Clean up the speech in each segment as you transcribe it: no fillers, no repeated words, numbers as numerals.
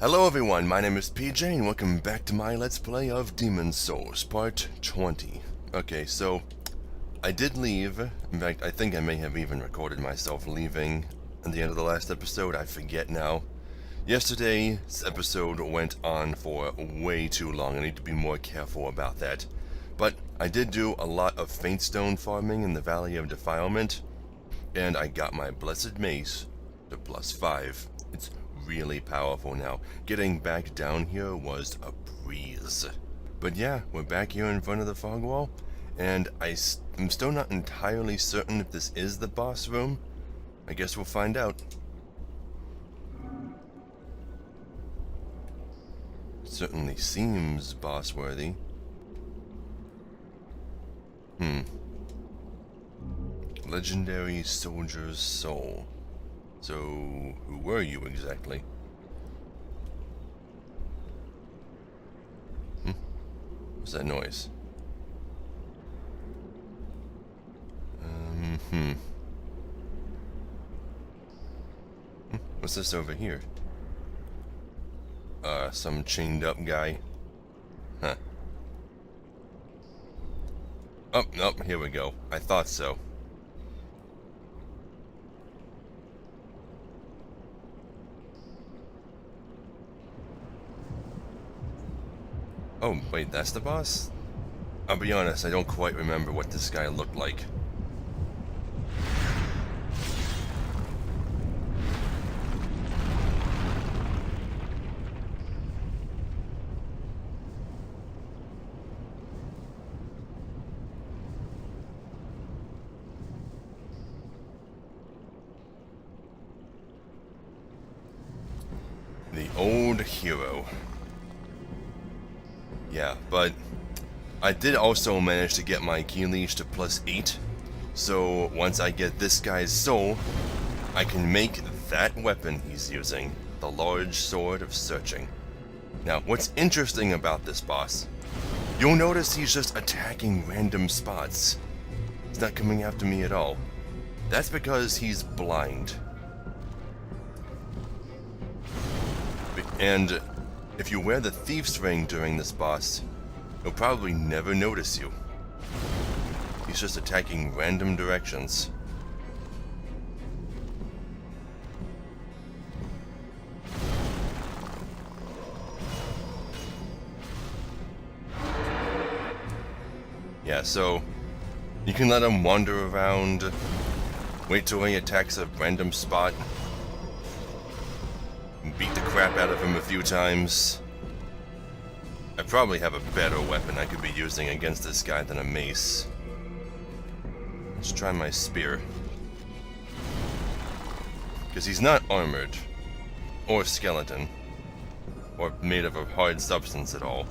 Hello everyone, my name is PJ and welcome back to my Let's Play of Demon's Souls, Part 20. Okay, so I did leave. In fact, I think I may have even recorded myself leaving at the end of the last episode. I forget now. Yesterday's episode went on for way too long. I need to be more careful about that. But I did do a lot of faintstone farming in the Valley of Defilement, and I got my Blessed Mace to +5. It's really powerful now. Getting back down here was a breeze. But yeah, we're back here in front of the fog wall, and I'm still not entirely certain if this is the boss room. I guess we'll find out. Certainly seems boss-worthy. Legendary Soldier's Soul. So, who were you exactly? What's that noise? What's this over here? Some chained up guy. Huh. Oh, nope, here we go. I thought so. Oh, wait, that's the boss? I'll be honest, I don't quite remember what this guy looked like. The old hero. Yeah, but I did also manage to get my key leash to +8, so once I get this guy's soul, I can make that weapon he's using, the large sword of searching. Now, what's interesting about this boss, you'll notice he's just attacking random spots. He's not coming after me at all. That's because he's blind. And if you wear the Thief's Ring during this boss, he'll probably never notice you. He's just attacking random directions. Yeah, so you can let him wander around, wait till he attacks a random spot, beat the crap out of him a few times. I probably have a better weapon I could be using against this guy than a mace. Let's try my spear. Because he's not armored, or skeleton, or made of a hard substance at all.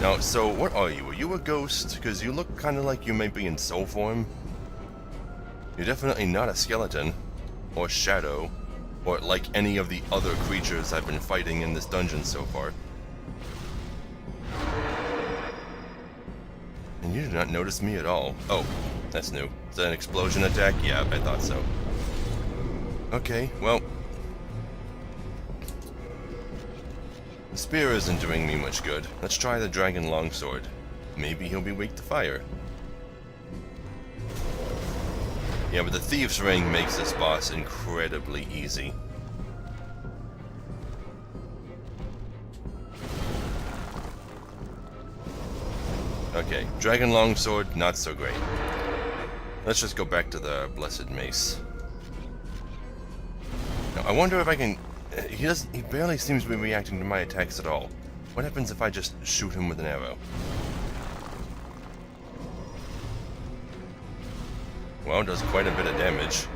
Now, so what are you? Are you a ghost? Because you look kind of like you may be in soul form. You're definitely not a skeleton, or shadow, or like any of the other creatures I've been fighting in this dungeon so far. And you do not notice me at all. Oh, that's new. Is that an explosion attack? Yeah, I thought so. Okay, well, the spear isn't doing me much good. Let's try the dragon longsword. Maybe he'll be weak to fire. Yeah, but the Thief's Ring makes this boss incredibly easy. Okay, Dragon Longsword, not so great. Let's just go back to the Blessed Mace. Now, I wonder if I can... He barely seems to be reacting to my attacks at all. What happens if I just shoot him with an arrow? Well, does quite a bit of damage.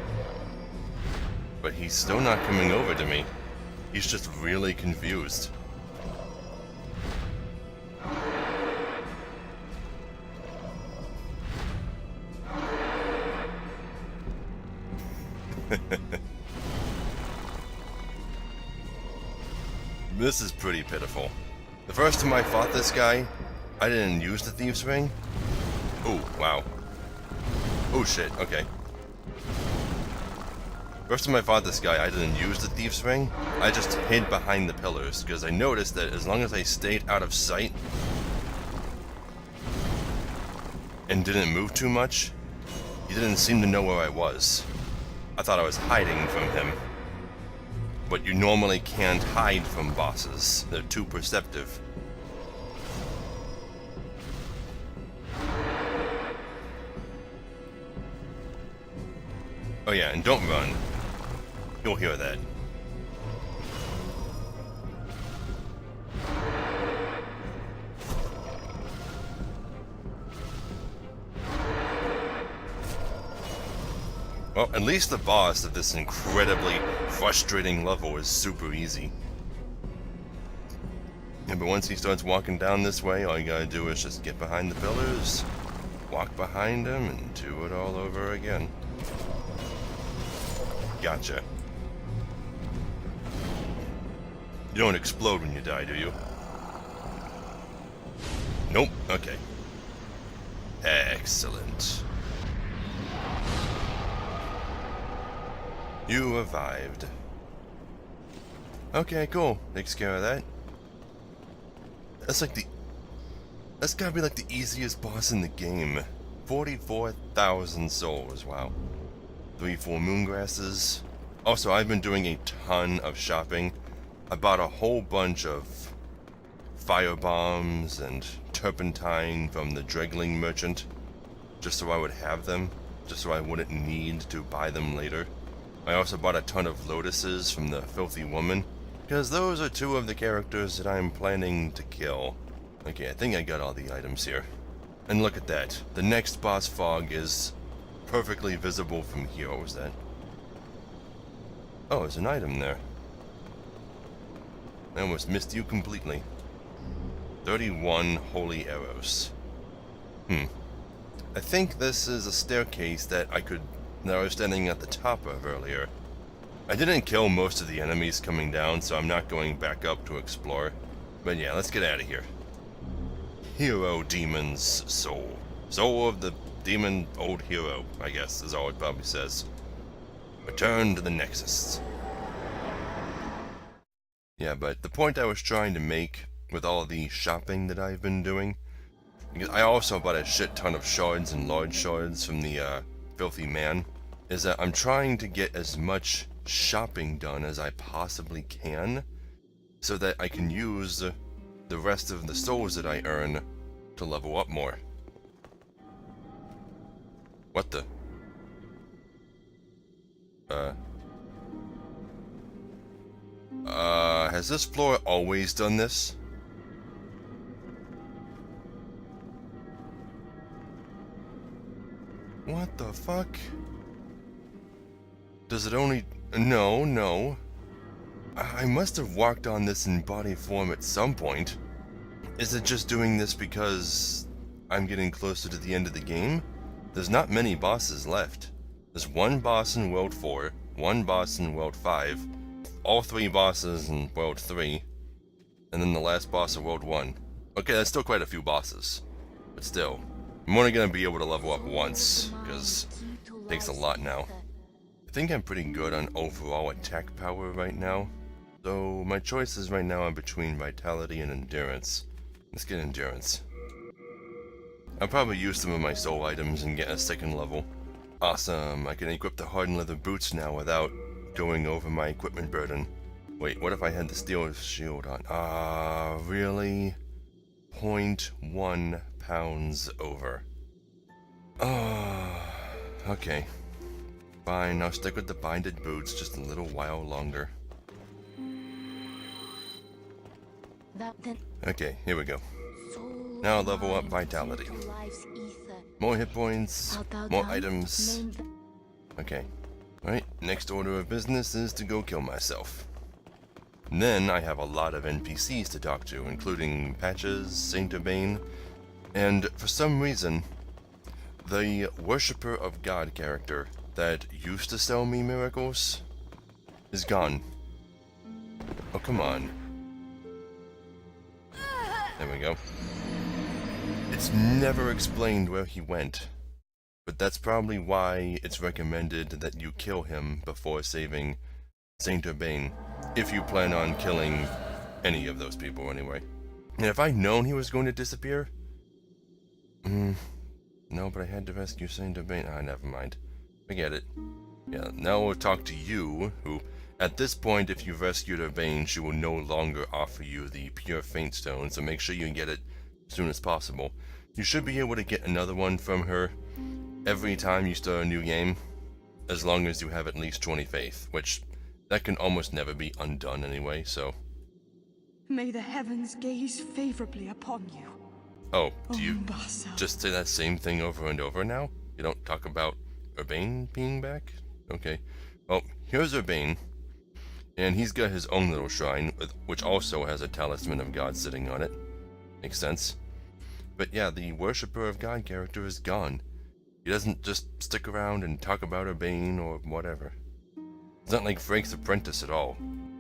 But he's still not coming over to me. He's just really confused. This is pretty pitiful. The first time I fought this guy, I didn't use the Thief's Ring. Oh, wow. Oh shit, okay. First time I fought this guy, I didn't use the Thief's Ring. I just hid behind the pillars, because I noticed that as long as I stayed out of sight and didn't move too much, he didn't seem to know where I was. I thought I was hiding from him. But you normally can't hide from bosses. They're too perceptive. Oh yeah, and don't run. You'll hear that. Well, at least the boss of this incredibly frustrating level is super easy. Yeah, but once he starts walking down this way, all you gotta do is just get behind the pillars, walk behind him, and do it all over again. Gotcha. You don't explode when you die, do you? Nope. Okay. Excellent. You revived. Okay, cool. Takes care of that. That's gotta be like the easiest boss in the game. 44,000 souls, wow. 3 full moon grasses. Also, I've been doing a ton of shopping. I bought a whole bunch of fire bombs and turpentine from the Dregling merchant, just so I would have them, just so I wouldn't need to buy them later. I also bought a ton of lotuses from the filthy woman, because those are 2 of the characters that I'm planning to kill. Okay, I think I got all the items here. And look at that. The next boss fog is perfectly visible from here. What was that? Oh, there's an item there. I almost missed you completely. 31 holy arrows. I think this is a staircase that I was standing at the top of earlier. I didn't kill most of the enemies coming down, so I'm not going back up to explore. But yeah, let's get out of here. Hero Demon's Soul. Soul of the demon old hero, I guess, is all it probably says. Return to the Nexus. Yeah, but the point I was trying to make with all the shopping that I've been doing, because I also bought a shit ton of shards and large shards from the filthy man, is that I'm trying to get as much shopping done as I possibly can, so that I can use the rest of the souls that I earn to level up more. What the? Has this floor always done this? What the fuck? Does it only... No. I must have walked on this in body form at some point. Is it just doing this because I'm getting closer to the end of the game? There's not many bosses left. There's 1 boss in World 4, 1 boss in World 5, all 3 bosses in World 3, and then the last boss of World 1. Okay, that's still quite a few bosses. But still, I'm only going to be able to level up once, because it takes a lot now. I think I'm pretty good on overall attack power right now, so my choices right now are between Vitality and Endurance. Let's get Endurance. I'll probably use some of my soul items and get a 2nd level. Awesome, I can equip the hardened leather boots now without going over my equipment burden. Wait, what if I had the steel shield on? Really? 0.1 pounds over. Okay. Fine, I'll stick with the binded boots just a little while longer. Okay, here we go. Now I'll level up Vitality. More hit points, more items. Okay. Alright, next order of business is to go kill myself. And then I have a lot of NPCs to talk to, including Patches, Saint Urbane, and for some reason, the Worshipper of God character that used to sell me miracles is gone. Oh, come on. There we go. It's never explained where he went. But that's probably why it's recommended that you kill him before saving Saint Urbain, if you plan on killing any of those people anyway. And if I'd known he was going to disappear... no, but I had to rescue Saint Urbain. Ah, never mind. Forget it. Yeah, now we'll talk to you, who, at this point, if you've rescued Urbain, she will no longer offer you the pure faint stone, so make sure you get it as soon as possible. You should be able to get another one from her every time you start a new game, as long as you have at least 20 faith, which that can almost never be undone anyway, so... May the heavens gaze favorably upon you. Oh, do you just say that same thing over and over now? You don't talk about Urbain being back? Okay. Well, here's Urbain, and he's got his own little shrine, which also has a talisman of God sitting on it. Makes sense. But yeah, the Worshipper of God character is gone. He doesn't just stick around and talk about Urbain or whatever. It's not like Frake's apprentice at all.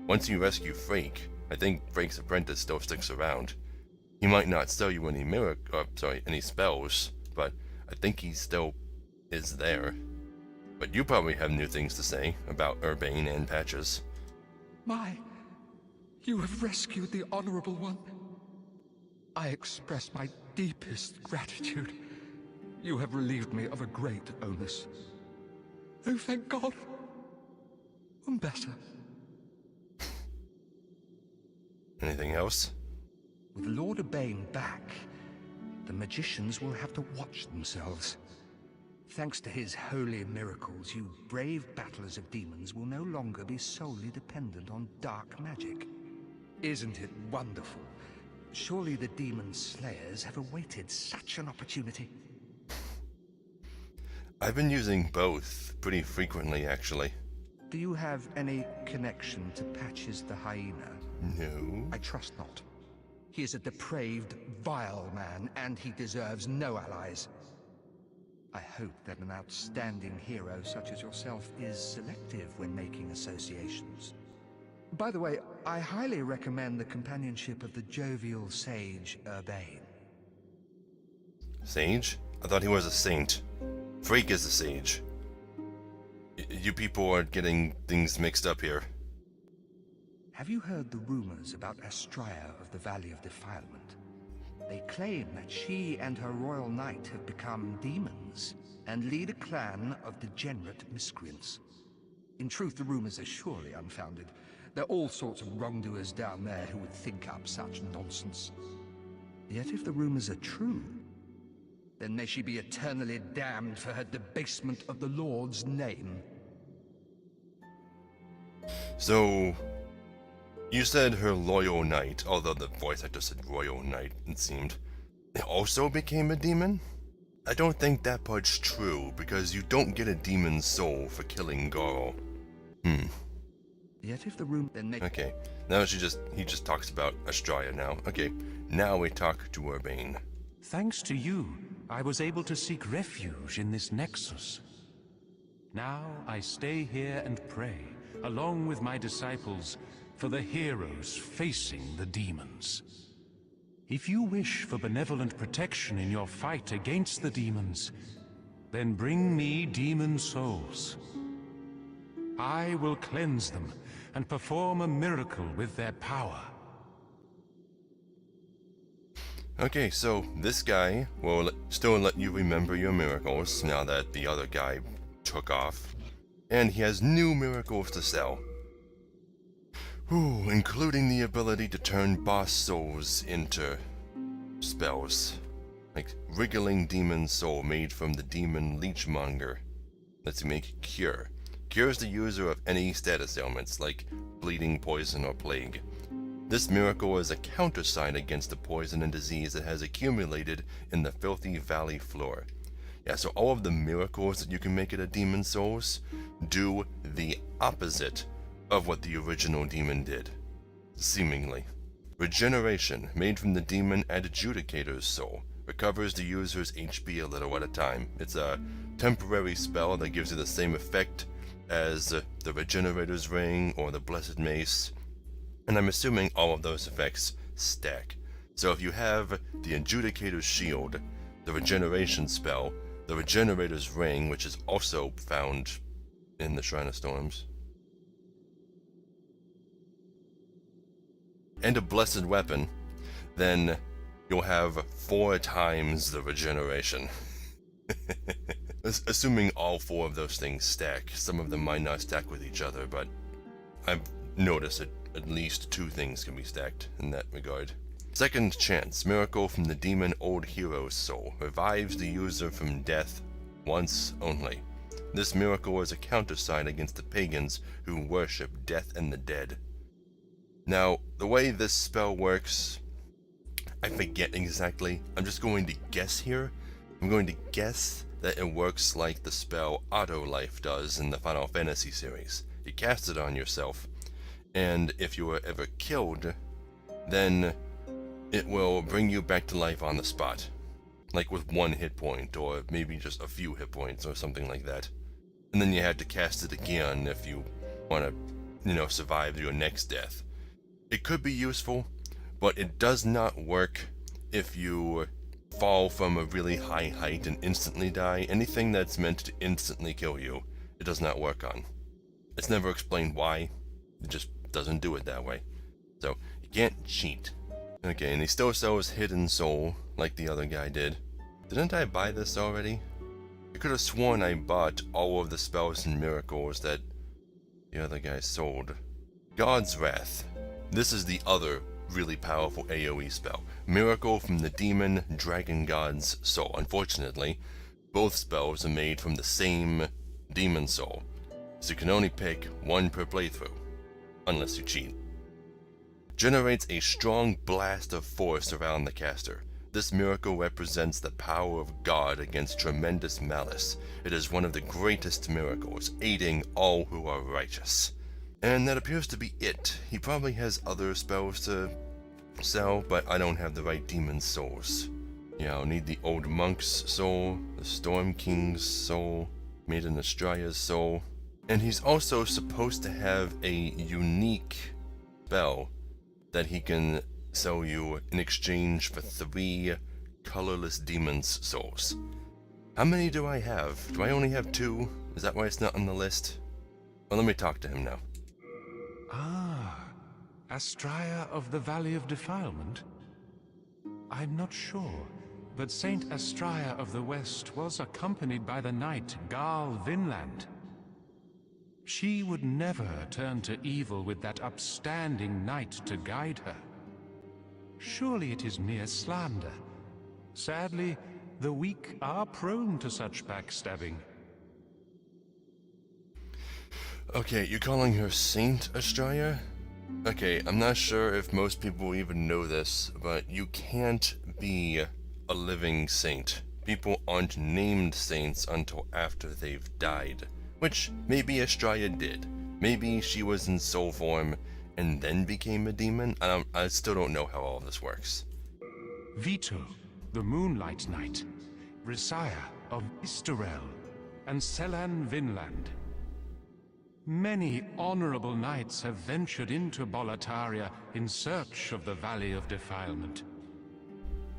Once you rescue Frake, I think Frake's apprentice still sticks around. He might not sell you any any spells, but I think he still is there. But you probably have new things to say about Urbain and Patches. You have rescued the Honorable One. I express my deepest gratitude. You have relieved me of a great onus. Oh, thank God. I'm better. Anything else? With Lord Urbain back, the magicians will have to watch themselves. Thanks to his holy miracles, you brave battlers of demons will no longer be solely dependent on dark magic. Isn't it wonderful? Surely the demon slayers have awaited such an opportunity. I've been using both pretty frequently, actually. Do you have any connection to Patches the Hyena? No. I trust not. He is a depraved, vile man, and he deserves no allies. I hope that an outstanding hero such as yourself is selective when making associations. By the way, I highly recommend the companionship of the jovial sage Urbain. Sage? I thought he was a saint. Frake is a sage. You people are getting things mixed up here. Have you heard the rumors about Astraea of the Valley of Defilement? They claim that she and her royal knight have become demons and lead a clan of degenerate miscreants. In truth, the rumors are surely unfounded. There are all sorts of wrongdoers down there who would think up such nonsense. Yet if the rumors are true, then may she be eternally damned for her debasement of the Lord's name. So, you said her loyal knight, although the voice actor said royal knight, it seemed, also became a demon? I don't think that part's true, because you don't get a demon's soul for killing Garl. Yet if the room then make... Okay, now he just talks about Astraea now. Okay, now we talk to Urbain. Thanks to you, I was able to seek refuge in this nexus. Now I stay here and pray, along with my disciples, for the heroes facing the demons. If you wish for benevolent protection in your fight against the demons, then bring me demon souls. I will cleanse them and perform a miracle with their power. Okay, so this guy will still let you remember your miracles now that the other guy took off. And he has new miracles to sell. Ooh, including the ability to turn boss souls into spells. Like wriggling demon soul made from the demon leechmonger. Lets you make cure. Cures the user of any status ailments like bleeding, poison, or plague. This miracle is a countersign against the poison and disease that has accumulated in the filthy valley floor. Yeah, so all of the miracles that you can make at a demon's souls do the opposite of what the original demon did. Seemingly. Regeneration, made from the demon adjudicator's soul, recovers the user's HP a little at a time. It's a temporary spell that gives you the same effect as the Regenerator's Ring or the Blessed Mace, and I'm assuming all of those effects stack. So if you have the Adjudicator's Shield, the Regeneration spell, the the Regenerator's Ring, which is also found in the Shrine of Storms, and a Blessed Weapon, then you'll have 4 times the regeneration. Assuming all 4 of those things stack. Some of them might not stack with each other, but I've noticed that at least 2 things can be stacked in that regard. Second Chance, Miracle from the Demon Old Hero's Soul, revives the user from death once only. This miracle is a countersign against the pagans who worship death and the dead. Now, the way this spell works, I forget exactly. I'm just going to guess here. I'm going to guess that it works like the spell Auto Life does in the Final Fantasy series. You cast it on yourself, and if you are ever killed, then it will bring you back to life on the spot. Like with 1 hit point, or maybe just a few hit points, or something like that. And then you have to cast it again if you want to, survive your next death. It could be useful, but it does not work if you fall from a really high height and instantly die. Anything that's meant to instantly kill you, it does not work on. It's never explained why. It just doesn't do it that way. So, you can't cheat. Okay, and he still sells Hidden Soul, like the other guy did. Didn't I buy this already? I could have sworn I bought all of the spells and miracles that the other guy sold. God's Wrath. This is the other really powerful AoE spell. Miracle from the Demon Dragon God's Soul. Unfortunately, both spells are made from the same demon soul, so you can only pick 1 per playthrough, unless you cheat. Generates a strong blast of force around the caster. This miracle represents the power of God against tremendous malice. It is one of the greatest miracles, aiding all who are righteous. And that appears to be it. He probably has other spells to sell, but I don't have the right demon souls. Yeah, I'll need the Old Monk's soul, the Storm King's soul, Maiden Astraya's soul, and he's also supposed to have a unique spell that he can sell you in exchange for 3 colorless demon's souls. How many do I have? Do I only have 2? Is that why it's not on the list? Well, let me talk to him now. Ah, Astraea of the Valley of Defilement? I'm not sure, but Saint Astraea of the West was accompanied by the knight Garl Vinland. She would never turn to evil with that upstanding knight to guide her. Surely it is mere slander. Sadly, the weak are prone to such backstabbing. Okay, you're calling her Saint Astraea? Okay, I'm not sure if most people even know this, but you can't be a living saint. People aren't named saints until after they've died. Which maybe Astraea did. Maybe she was in soul form and then became a demon. I still don't know how all of this works. Vito, the Moonlight Knight, Risaya of Isterel, and Selan Vinland. Many honorable knights have ventured into Boletaria in search of the Valley of Defilement.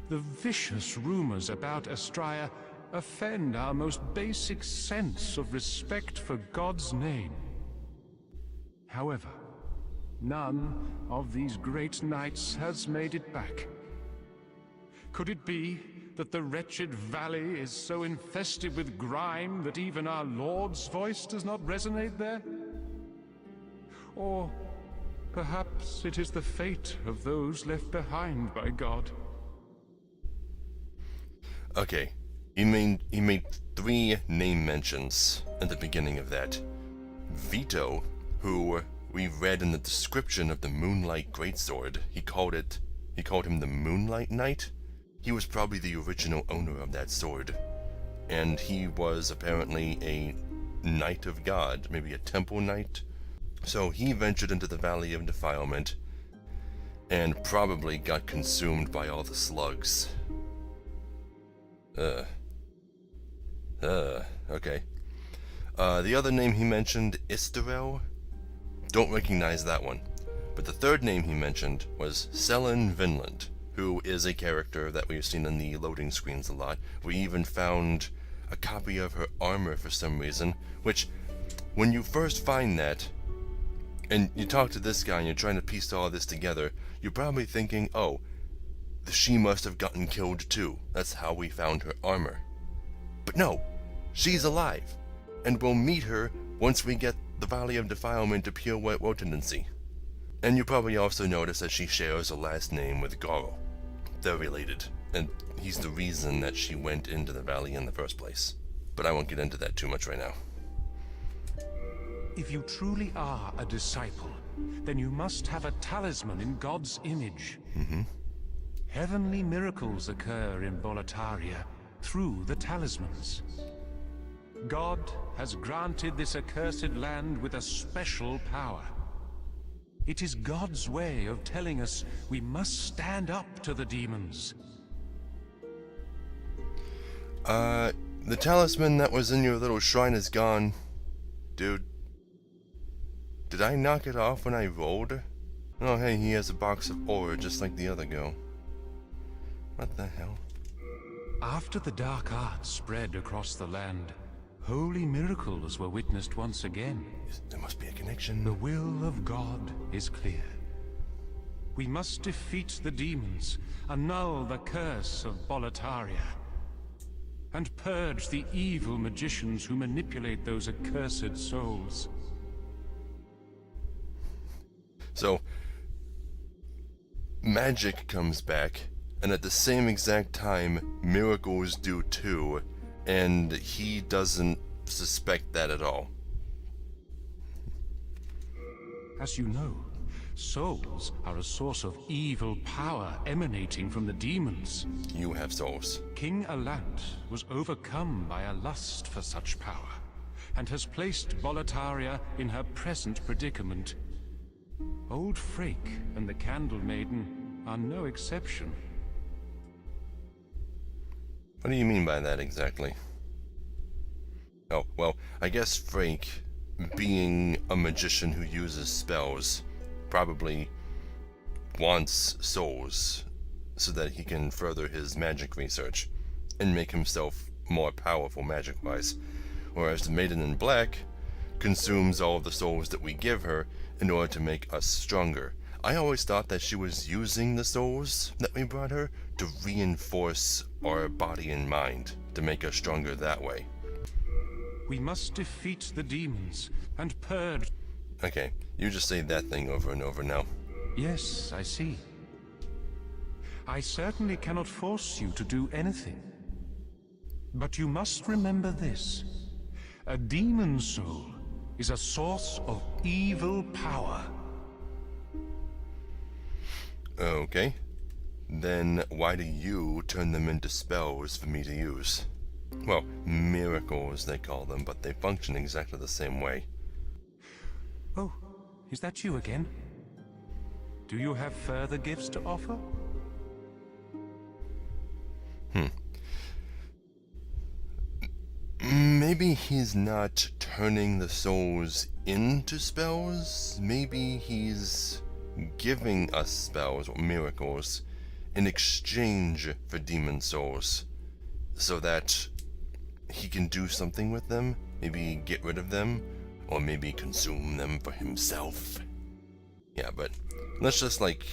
The vicious rumors about Astraea offend our most basic sense of respect for God's name. However, none of these great knights has made it back. Could it be that the wretched valley is so infested with grime that even our Lord's voice does not resonate there? Or perhaps it is the fate of those left behind by God. Okay, he made 3 name mentions at the beginning of that. Vito, who we read in the description of the Moonlight Greatsword, he called him the Moonlight Knight. He was probably the original owner of that sword, and he was apparently a knight of God, maybe a temple knight. So he ventured into the Valley of Defilement and probably got consumed by all the slugs. Okay. The other name he mentioned, Isterel? Don't recognize that one. But the third name he mentioned was Selan Vinland, who is a character that we've seen in the loading screens a lot. We even found, a copy of her armor for some reason, which, when you first find that, and you talk to this guy and you're trying to piece all this together, you're probably thinking, oh, she must have gotten killed too. That's how we found her armor. But no, she's alive, and we'll meet her once we get the Valley of Defilement to Pure White Wotendency. And you probably also notice that she shares a last name with Goro. They're related, and he's the reason that she went into the valley in the first place. But I won't get into that too much right now. If you truly are a disciple, then you must have a talisman in God's image. Heavenly miracles occur in Boletaria through the talismans. God has granted this accursed land with a special power. It is God's way of telling us we must stand up to the demons. The talisman that was in your little shrine is gone. Dude. Did I knock it off when I rolled? Oh hey, he has a box of ore just like the other girl. What the hell? After the dark arts spread across the land, holy miracles were witnessed once again. There must be a connection. The will of God is clear. We must defeat the demons, annul the curse of Boletaria, and purge the evil magicians who manipulate those accursed souls. So, magic comes back, and at the same exact time, miracles do too, and he doesn't suspect that at all. As you know, souls are a source of evil power emanating from the demons. You have souls. King Alant was overcome by a lust for such power, and has placed Boletaria in her present predicament. Old Frake and the Candle Maiden are no exception. What do you mean by that exactly? Oh, well, I guess Frake, being a magician who uses spells, probably wants souls so that he can further his magic research and make himself more powerful magic-wise, whereas the Maiden in Black consumes all of the souls that we give her in order to make us stronger. I always thought that she was using the souls that we brought her to reinforce our body and mind, to make us stronger that way. We must defeat the demons and purge... Okay, you just say that thing over and over now. Yes, I see. I certainly cannot force you to do anything. But you must remember this. A demon soul is a source of evil power. Okay. Then why do you turn them into spells for me to use? Well, miracles they call them, but they function exactly the same way. Oh, is that you again? Do you have further gifts to offer? Maybe he's not turning the souls into spells. Maybe he's giving us spells or miracles in exchange for demon souls, so that he can do something with them, maybe get rid of them, or maybe consume them for himself. Yeah, but let's just like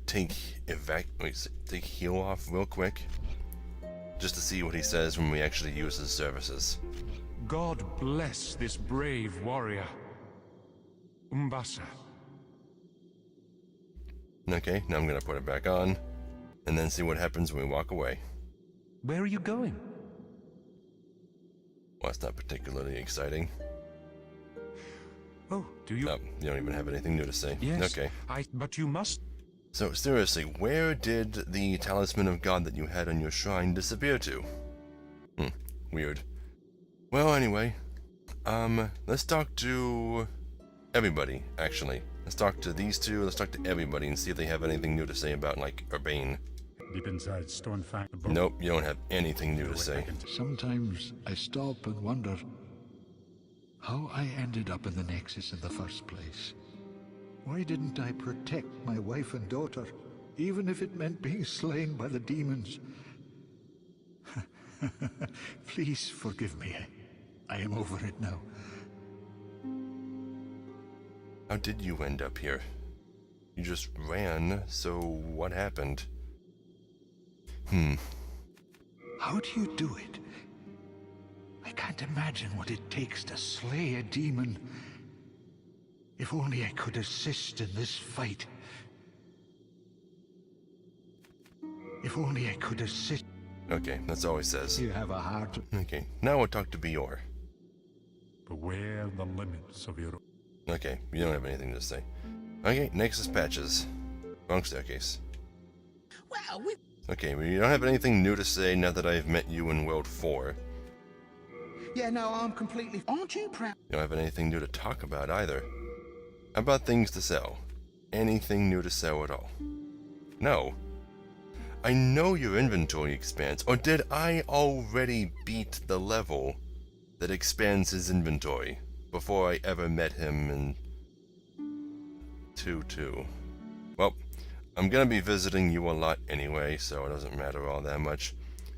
take heal off real quick, just to see what he says when we actually use his services. God bless this brave warrior. Umbasa. Okay, now I'm gonna put it back on, and then see what happens when we walk away. Where are you going? Well, it's not particularly exciting. Oh, do you? Oh, you don't even have anything new to say. Yes. Okay. But you must... So, seriously, where did the Talisman of God that you had on your shrine disappear to? Weird. Well, anyway, let's talk to everybody, actually. Let's talk to these two, let's talk to everybody and see if they have anything new to say about, like, Urbane. Deep inside Stonefact. Nope, you don't have anything new to say. Sometimes I stop and wonder how I ended up in the Nexus in the first place. Why didn't I protect my wife and daughter, even if it meant being slain by the demons? Please forgive me. I am over it now. How did you end up here? You just ran, so what happened? How do you do it? I can't imagine what it takes to slay a demon. If only I could assist in this fight. If only I could assist. Okay, that's all he says. You have a heart. Okay, now we'll talk to Bior. Beware the limits of your... Okay, you don't have anything to say. Okay, Nexus patches. Wrong staircase. Well, Okay, well, you don't have anything new to say now that I've met you in World 4. Yeah, no, I'm completely... Aren't you proud? You don't have anything new to talk about either. How about things to sell? Anything new to sell at all? No. I know your inventory expands, or did I already beat the level that expands his inventory before I ever met him in 2-2? Well, I'm gonna be visiting you a lot anyway, so it doesn't matter all that much.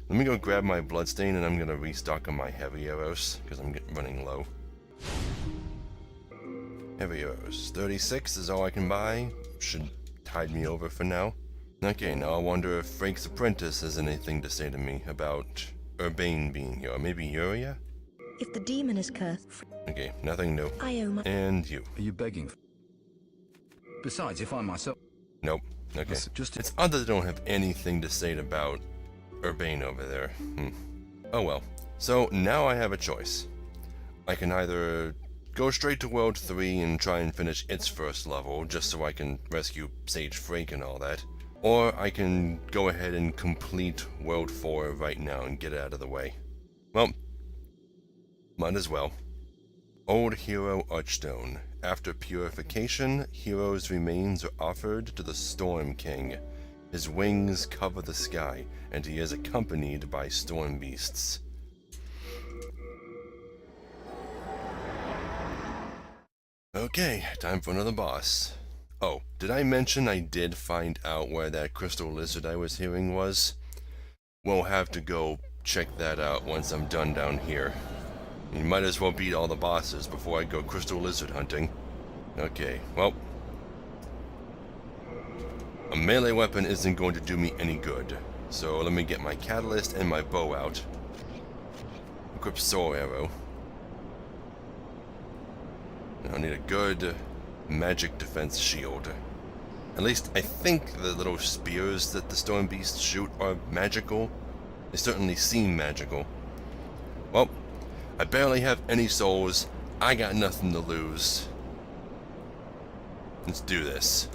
Let me go grab my bloodstain and I'm gonna restock on my heavy arrows, because I'm running low. Heavy arrows. 36 is all I can buy. Should tide me over for now. Okay, now I wonder if Frank's apprentice has anything to say to me about Urbane being here, or maybe Yuria? If the demon is cursed, Okay, nothing new. I owe my... And you. Are you begging? Besides, if I myself... Nope. Okay. It's odd that they don't have anything to say about Urbane over there. Oh well. So now I have a choice. I can either go straight to World 3 and try and finish its first level, just so I can rescue Sage Frake and all that. Or I can go ahead and complete World 4 right now and get it out of the way. Well, might as well. Old Hero Archstone. After purification, hero's remains are offered to the Storm King. His wings cover the sky, and he is accompanied by storm beasts. Okay, time for another boss. Oh, did I mention I did find out where that crystal lizard I was hearing was? We'll have to go check that out once I'm done down here. You might as well beat all the bosses before I go crystal lizard hunting. Okay, well, a melee weapon isn't going to do me any good, so let me get my catalyst and my bow out. Equip soul arrow. I need a good magic defense shield. At least I think the little spears that the storm beasts shoot are magical. They certainly seem magical. Well, I barely have any souls. I got nothing to lose. Let's do this.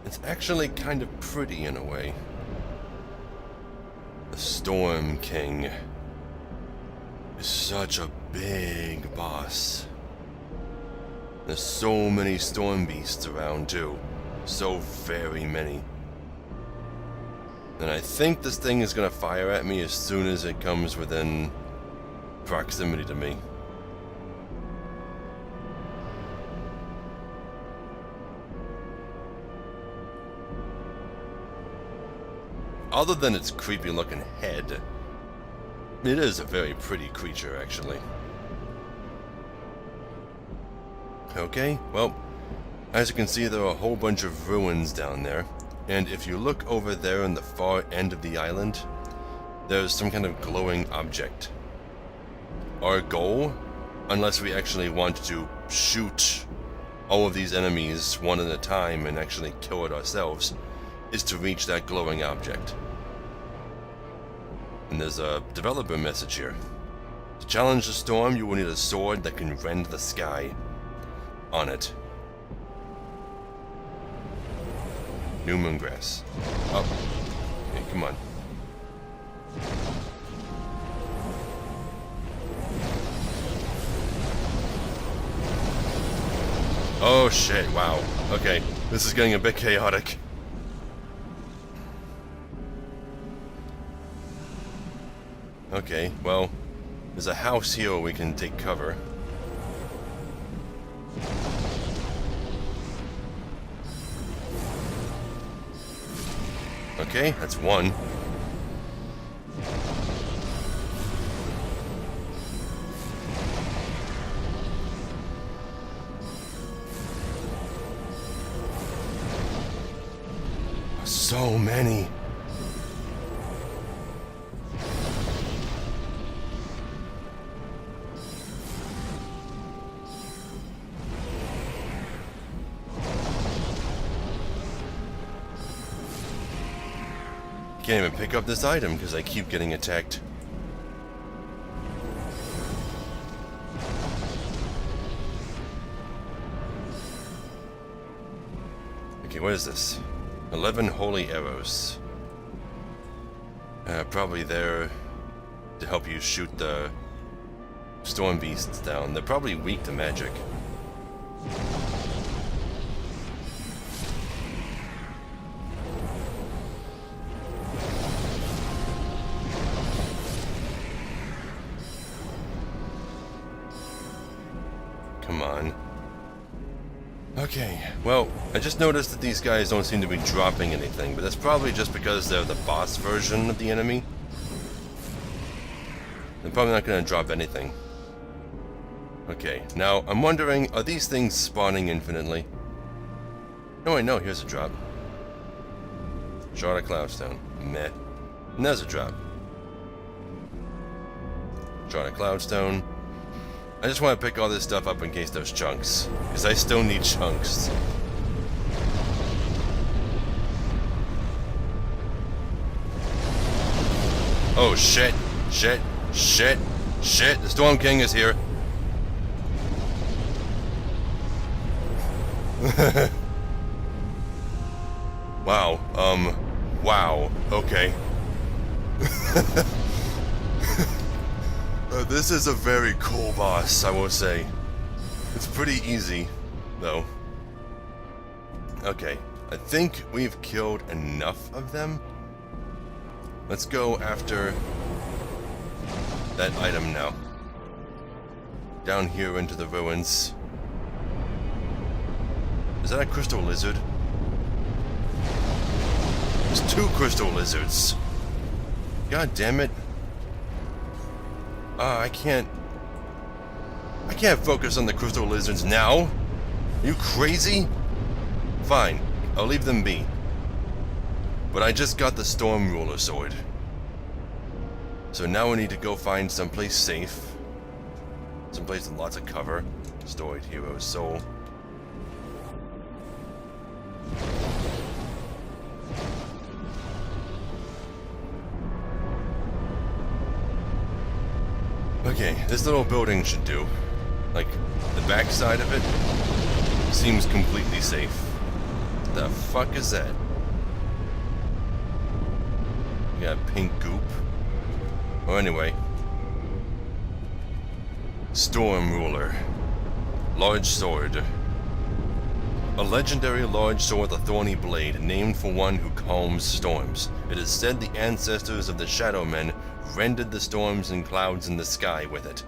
It's actually kind of pretty in a way. The Storm King is such a big boss. There's so many storm beasts around too. So very many. And I think this thing is gonna fire at me as soon as it comes within proximity to me. Other than its creepy looking head, it is a very pretty creature actually. Okay, well, as you can see there are a whole bunch of ruins down there, and if you look over there in the far end of the island, there's some kind of glowing object. Our goal, unless we actually want to shoot all of these enemies one at a time and actually kill it ourselves, is to reach that glowing object. And there's a developer message here. To challenge the storm, you will need a sword that can rend the sky. On it. New moongrass. Oh. Okay, come on. Oh shit, wow. Okay, this is getting a bit chaotic. Okay, well, there's a house here we can take cover. Okay, that's one. So many. Can't even pick up this item because I keep getting attacked. Okay, what is this? 11 holy arrows. Probably there to help you shoot the storm beasts down. They're probably weak to magic. Come on. Okay, well, I just noticed that these guys don't seem to be dropping anything, but that's probably just because they're the boss version of the enemy. They're probably not going to drop anything. Okay, now I'm wondering, are these things spawning infinitely? No, wait, no, here's a drop. Shard of Cloudstone. Meh. And there's a drop. Shard of Cloudstone. I just want to pick all this stuff up in case there's chunks, because I still need chunks. Oh shit, shit, shit, shit, the Storm King is here. Wow, wow, okay. This is a very cool boss, I will say. It's pretty easy, though. Okay, I think we've killed enough of them. Let's go after that item now. Down here into the ruins. Is that a crystal lizard? There's 2 crystal lizards. God damn it. I can't focus on the crystal lizards now. Are you crazy? Fine, I'll leave them be. But I just got the Storm Ruler sword. So now we need to go find someplace safe. Someplace with lots of cover. Storied Hero's Soul. Okay, this little building should do. Like, the back side of it seems completely safe. What the fuck is that? You got pink goop. Well, anyway. Storm Ruler. Large sword. A legendary large sword with a thorny blade, named for one who calms storms. It is said the ancestors of the Shadow Men rended the storms and clouds in the sky with it.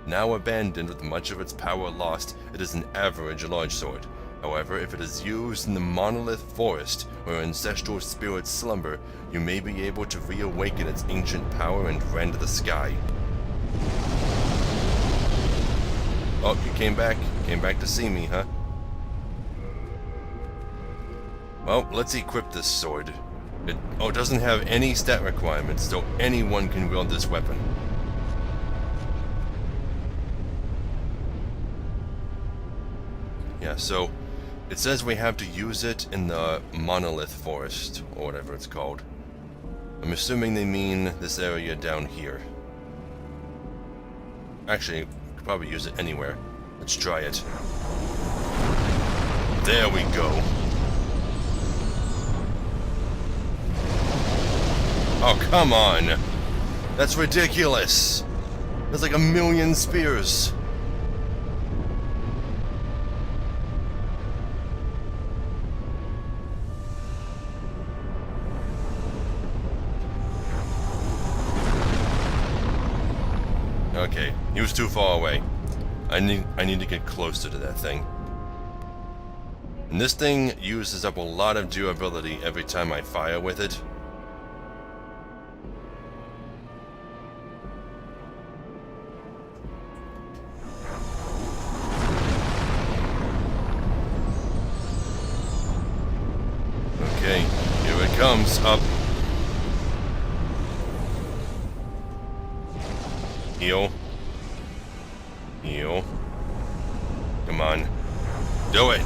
Now abandoned with much of its power lost, it is an average large sword. However, if it is used in the Monolith Forest, where ancestral spirits slumber, you may be able to reawaken its ancient power and rend the sky. Oh, you came back? Came back to see me, huh? Well, let's equip this sword. It doesn't have any stat requirements, so anyone can wield this weapon. Yeah, so it says we have to use it in the Monolith Forest, or whatever it's called. I'm assuming they mean this area down here. Actually, could probably use it anywhere. Let's try it. There we go. Oh, come on. That's ridiculous. There's like 1,000,000 spears. Okay, he was too far away. I need to get closer to that thing. And this thing uses up a lot of durability every time I fire with it. Okay, here it comes, up. Heal. Heal. Come on. Do it!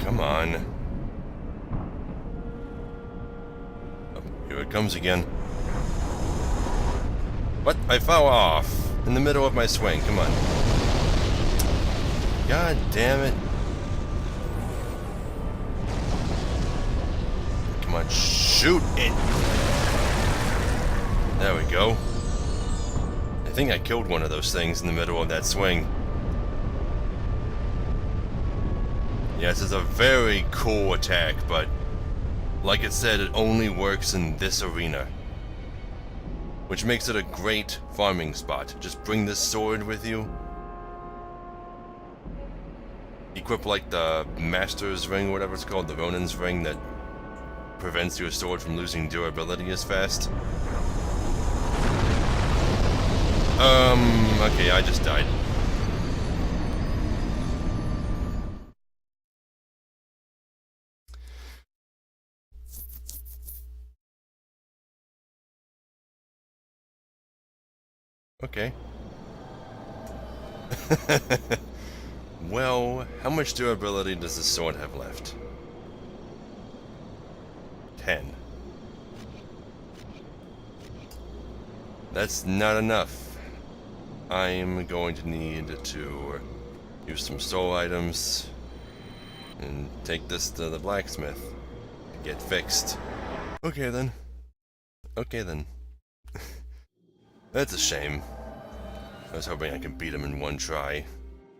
Come on. Oh, here it comes again. What? I fell off in the middle of my swing. Come on. God damn it. Come on, shoot it. There we go. I think I killed one of those things in the middle of that swing. Yes, it's a very cool attack, but like it said, it only works in this arena. Which makes it a great farming spot. Just bring this sword with you. Equip like the Master's Ring, or whatever it's called, the Ronin's Ring that prevents your sword from losing durability as fast. Okay, I just died. Okay. Well, how much durability does the sword have left? 10. That's not enough. I'm going to need to use some soul items and take this to the blacksmith to get fixed. Okay then. Okay then. That's a shame. I was hoping I could beat him in one try.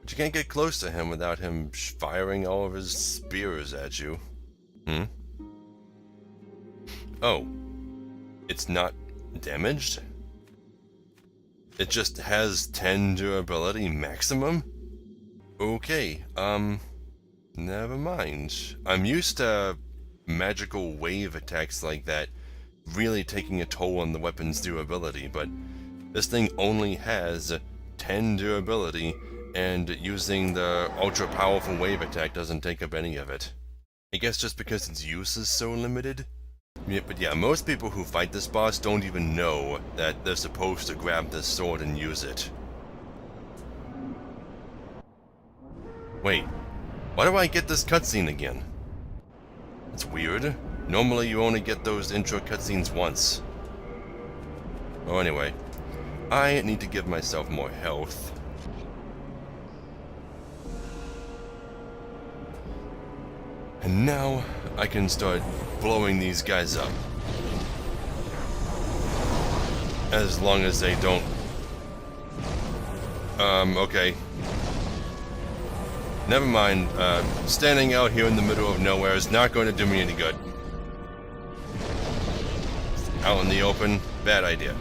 But you can't get close to him without him firing all of his spears at you. Hmm? Oh. It's not damaged? It just has 10 durability maximum? Okay, never mind. I'm used to magical wave attacks like that really taking a toll on the weapon's durability, but this thing only has 10 durability, and using the ultra-powerful wave attack doesn't take up any of it. I guess just because its use is so limited? Yeah, but yeah, most people who fight this boss don't even know that they're supposed to grab this sword and use it. Wait, why do I get this cutscene again? That's weird. Normally you only get those intro cutscenes once. Oh, anyway. I need to give myself more health. And now I can start blowing these guys up. As long as they don't... okay. Never mind. Standing out here in the middle of nowhere is not going to do me any good. Out in the open, bad idea.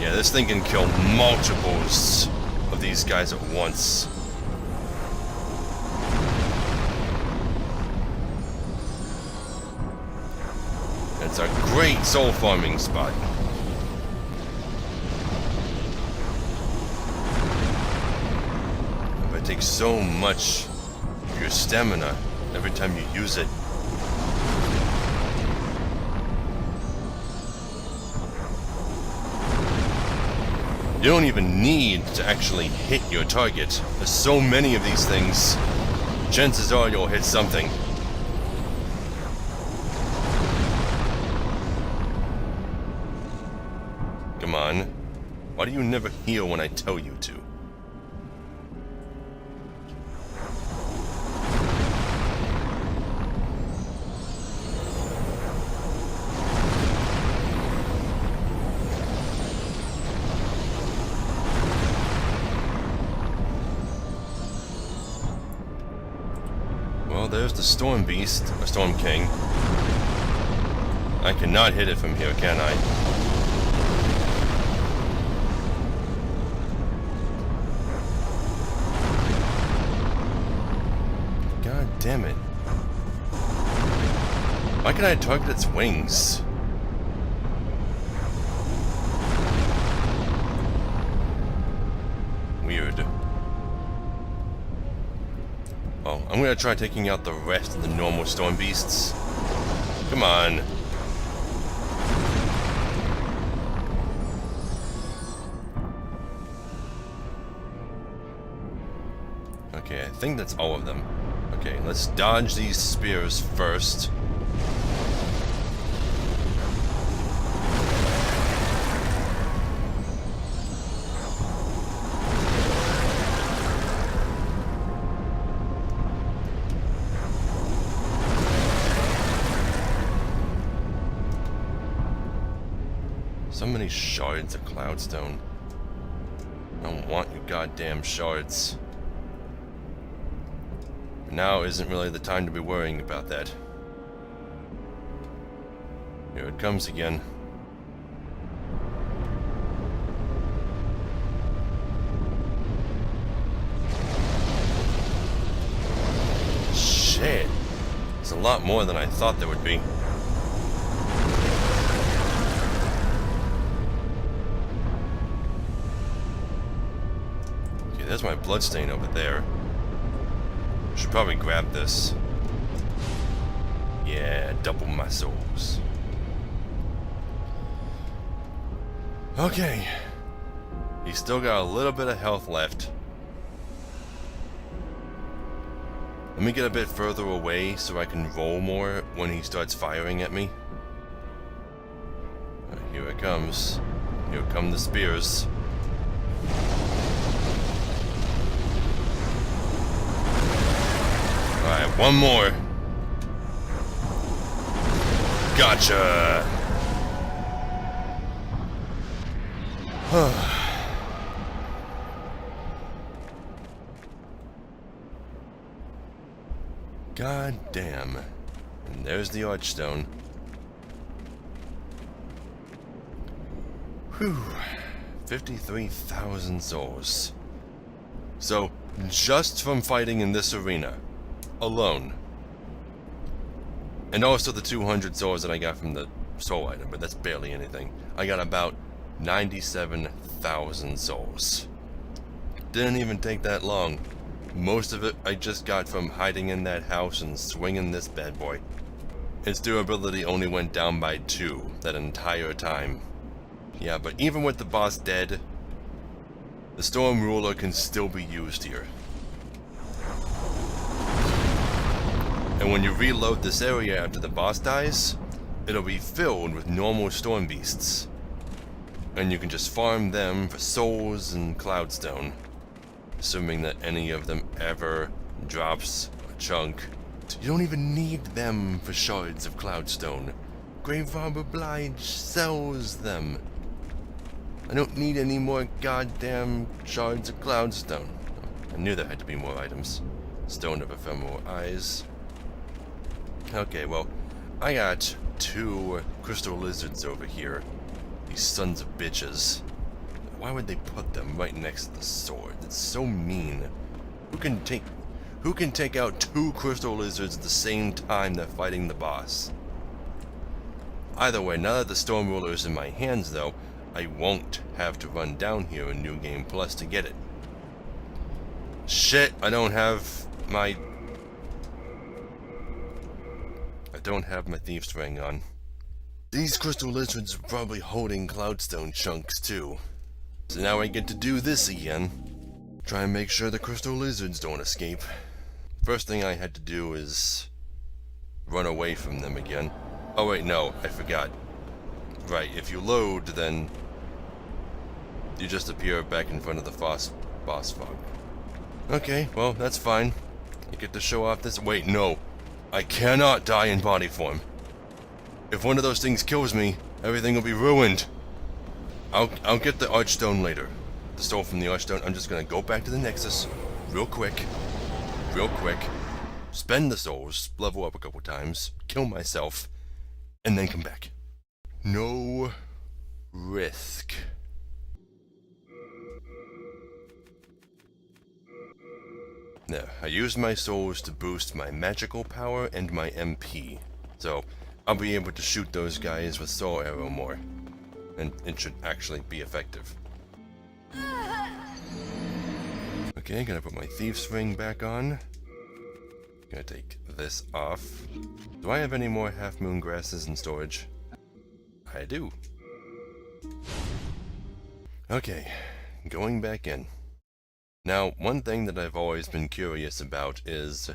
Yeah, this thing can kill multiples of these guys at once. It's a great soul farming spot. it takes so much of your stamina every time you use it. You don't even need to actually hit your target. There's so many of these things. Chances are you'll hit something. Come on. Why do you never heal when I tell you to? Well, there's the Storm Beast, or Storm King. I cannot hit it from here, can I? God damn it. Why can I target its wings? Weird. Oh, I'm gonna try taking out the rest of the normal storm beasts. Come on. Okay, I think that's all of them. Okay, let's dodge these spears first. So many shards of cloudstone. I don't want your goddamn shards. But now isn't really the time to be worrying about that. Here it comes again. Shit. It's a lot more than I thought there would be. There's my bloodstain over there. Should probably grab this. Yeah, double my souls. Okay. He's still got a little bit of health left. Let me get a bit further away so I can roll more when he starts firing at me. Here it comes. Here come the spears. Alright, one more. Gotcha! God damn. And there's the Archstone. Whew. 53,000 souls. So, just from fighting in this arena alone, and also the 200 souls that I got from the soul item, but that's barely anything, I got about 97,000 souls. Didn't even take that long. Most of it I just got from hiding in that house and swinging this bad boy. Its durability only went down by 2 that entire time. Yeah, but even with the boss dead, the Storm Ruler can still be used here. And when you reload this area after the boss dies, it'll be filled with normal storm beasts. And you can just farm them for souls and cloudstone, assuming that any of them ever drops a chunk. You don't even need them for shards of cloudstone. Grave Robber Blige sells them. I don't need any more goddamn shards of cloudstone. I knew there had to be more items. Stone of Ephemeral Eyes. Okay, well, I got 2 crystal lizards over here. These sons of bitches. Why would they put them right next to the sword? That's so mean. Who can take out 2 crystal lizards at the same time they're fighting the boss? Either way, now that the Storm Ruler is in my hands, though, I won't have to run down here in New Game Plus to get it. Shit, I don't have my thieves ring on. These crystal lizards are probably holding cloudstone chunks too. So now I get to do this again. Try and make sure the crystal lizards don't escape. First thing I had to do is run away from them again. Oh wait, no, I forgot. Right, if you load, then you just appear back in front of the boss fog. Okay, well, that's fine. I get to show off this. Wait, no. I cannot die in body form. If one of those things kills me, everything will be ruined. I'll get the Archstone later. The soul from the Archstone. I'm just gonna go back to the Nexus real quick. Spend the souls, level up a couple times, kill myself, and then come back. No risk. Now, I use my souls to boost my magical power and my MP. So, I'll be able to shoot those guys with soul arrow more. And it should actually be effective. Okay, gonna put my thief's ring back on. Gonna take this off. Do I have any more half moon grasses in storage? I do. Okay, going back in. Now, one thing that I've always been curious about is,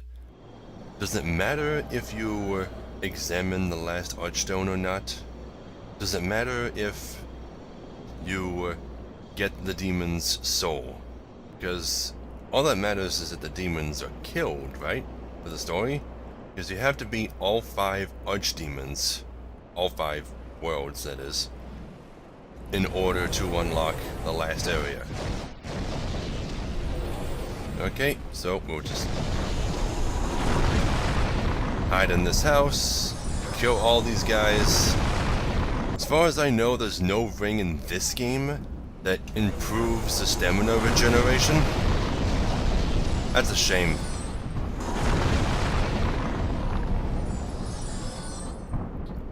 does it matter if you examine the last Archstone or not? Does it matter if you get the demon's soul? Because all that matters is that the demons are killed, right? For the story? Because you have to beat all 5 archdemons, all 5 worlds that is, in order to unlock the last area. Okay, so we'll just hide in this house, kill all these guys. As far as I know, there's no ring in this game that improves the stamina regeneration. That's a shame.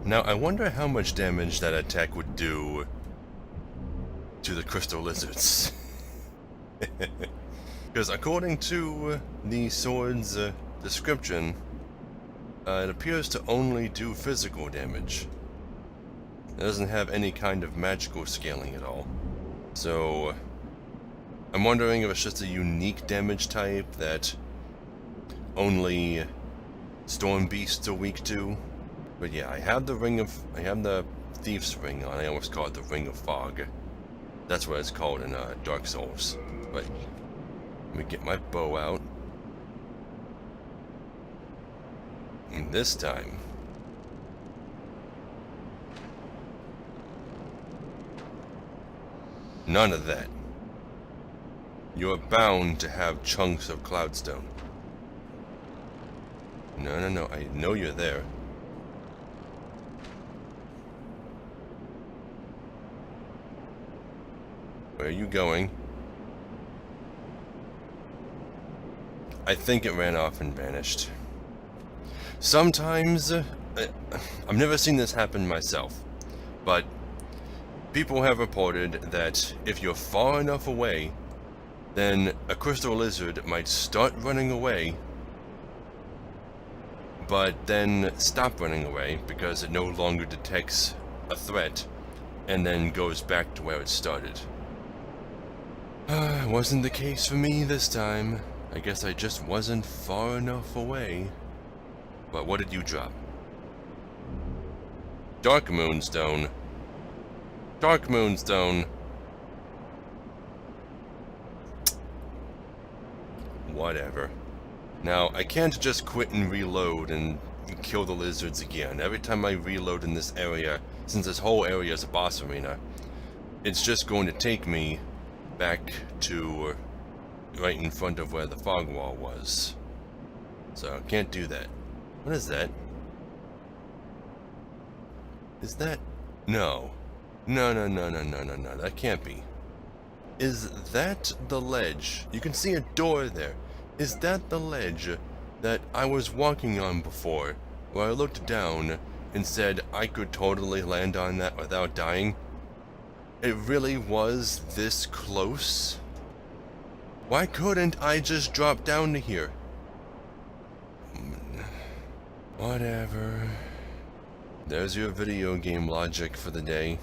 Now, I wonder how much damage that attack would do to the crystal lizards. Because according to the sword's description, it appears to only do physical damage. It doesn't have any kind of magical scaling at all. So, I'm wondering if it's just a unique damage type that only storm beasts are weak to. But yeah, I have the Thief's Ring on. I almost call it the Ring of Fog. That's what it's called in Dark Souls. But let me get my bow out. And this time, none of that. You're bound to have chunks of cloudstone. No, I know you're there. Where are you going? I think it ran off and vanished. Sometimes, I've never seen this happen myself, but people have reported that if you're far enough away, then a crystal lizard might start running away, but then stop running away because it no longer detects a threat, and then goes back to where it started. Wasn't the case for me this time. I guess I just wasn't far enough away. But what did you drop? Dark Moonstone. Dark Moonstone. Whatever. Now, I can't just quit and reload and kill the lizards again. Every time I reload in this area, since this whole area is a boss arena, it's just going to take me back to right in front of where the fog wall was. So, I can't do that. What is that? Is that... No. No, that can't be. Is that the ledge? You can see a door there. Is that the ledge that I was walking on before, where I looked down and said I could totally land on that without dying? It really was this close? Why couldn't I just drop down to here? Whatever. There's your video game logic for the day.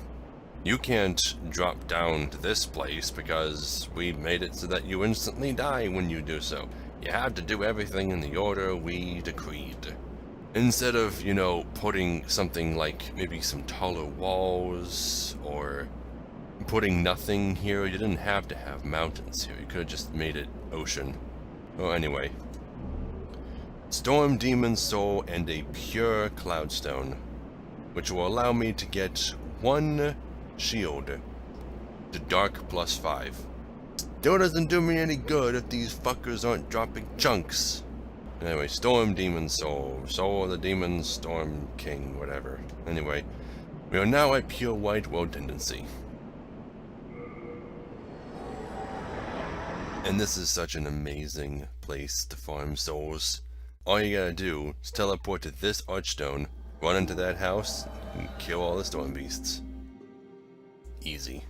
You can't drop down to this place because we made it so that you instantly die when you do so. You have to do everything in the order we decreed. Instead of, you know, putting something like maybe some taller walls or putting nothing here, you didn't have to have mountains here. You could have just made it ocean. Well, anyway. Storm Demon Soul and a pure Cloudstone, which will allow me to get 1 shield to Dark +5. Still doesn't do me any good if these fuckers aren't dropping chunks. Anyway, Storm Demon Soul. Soul of the Demon, Storm King, whatever. Anyway, we are now at Pure White World Tendency. And this is such an amazing place to farm souls. All you gotta do is teleport to this archstone, run into that house, and kill all the storm beasts. Easy.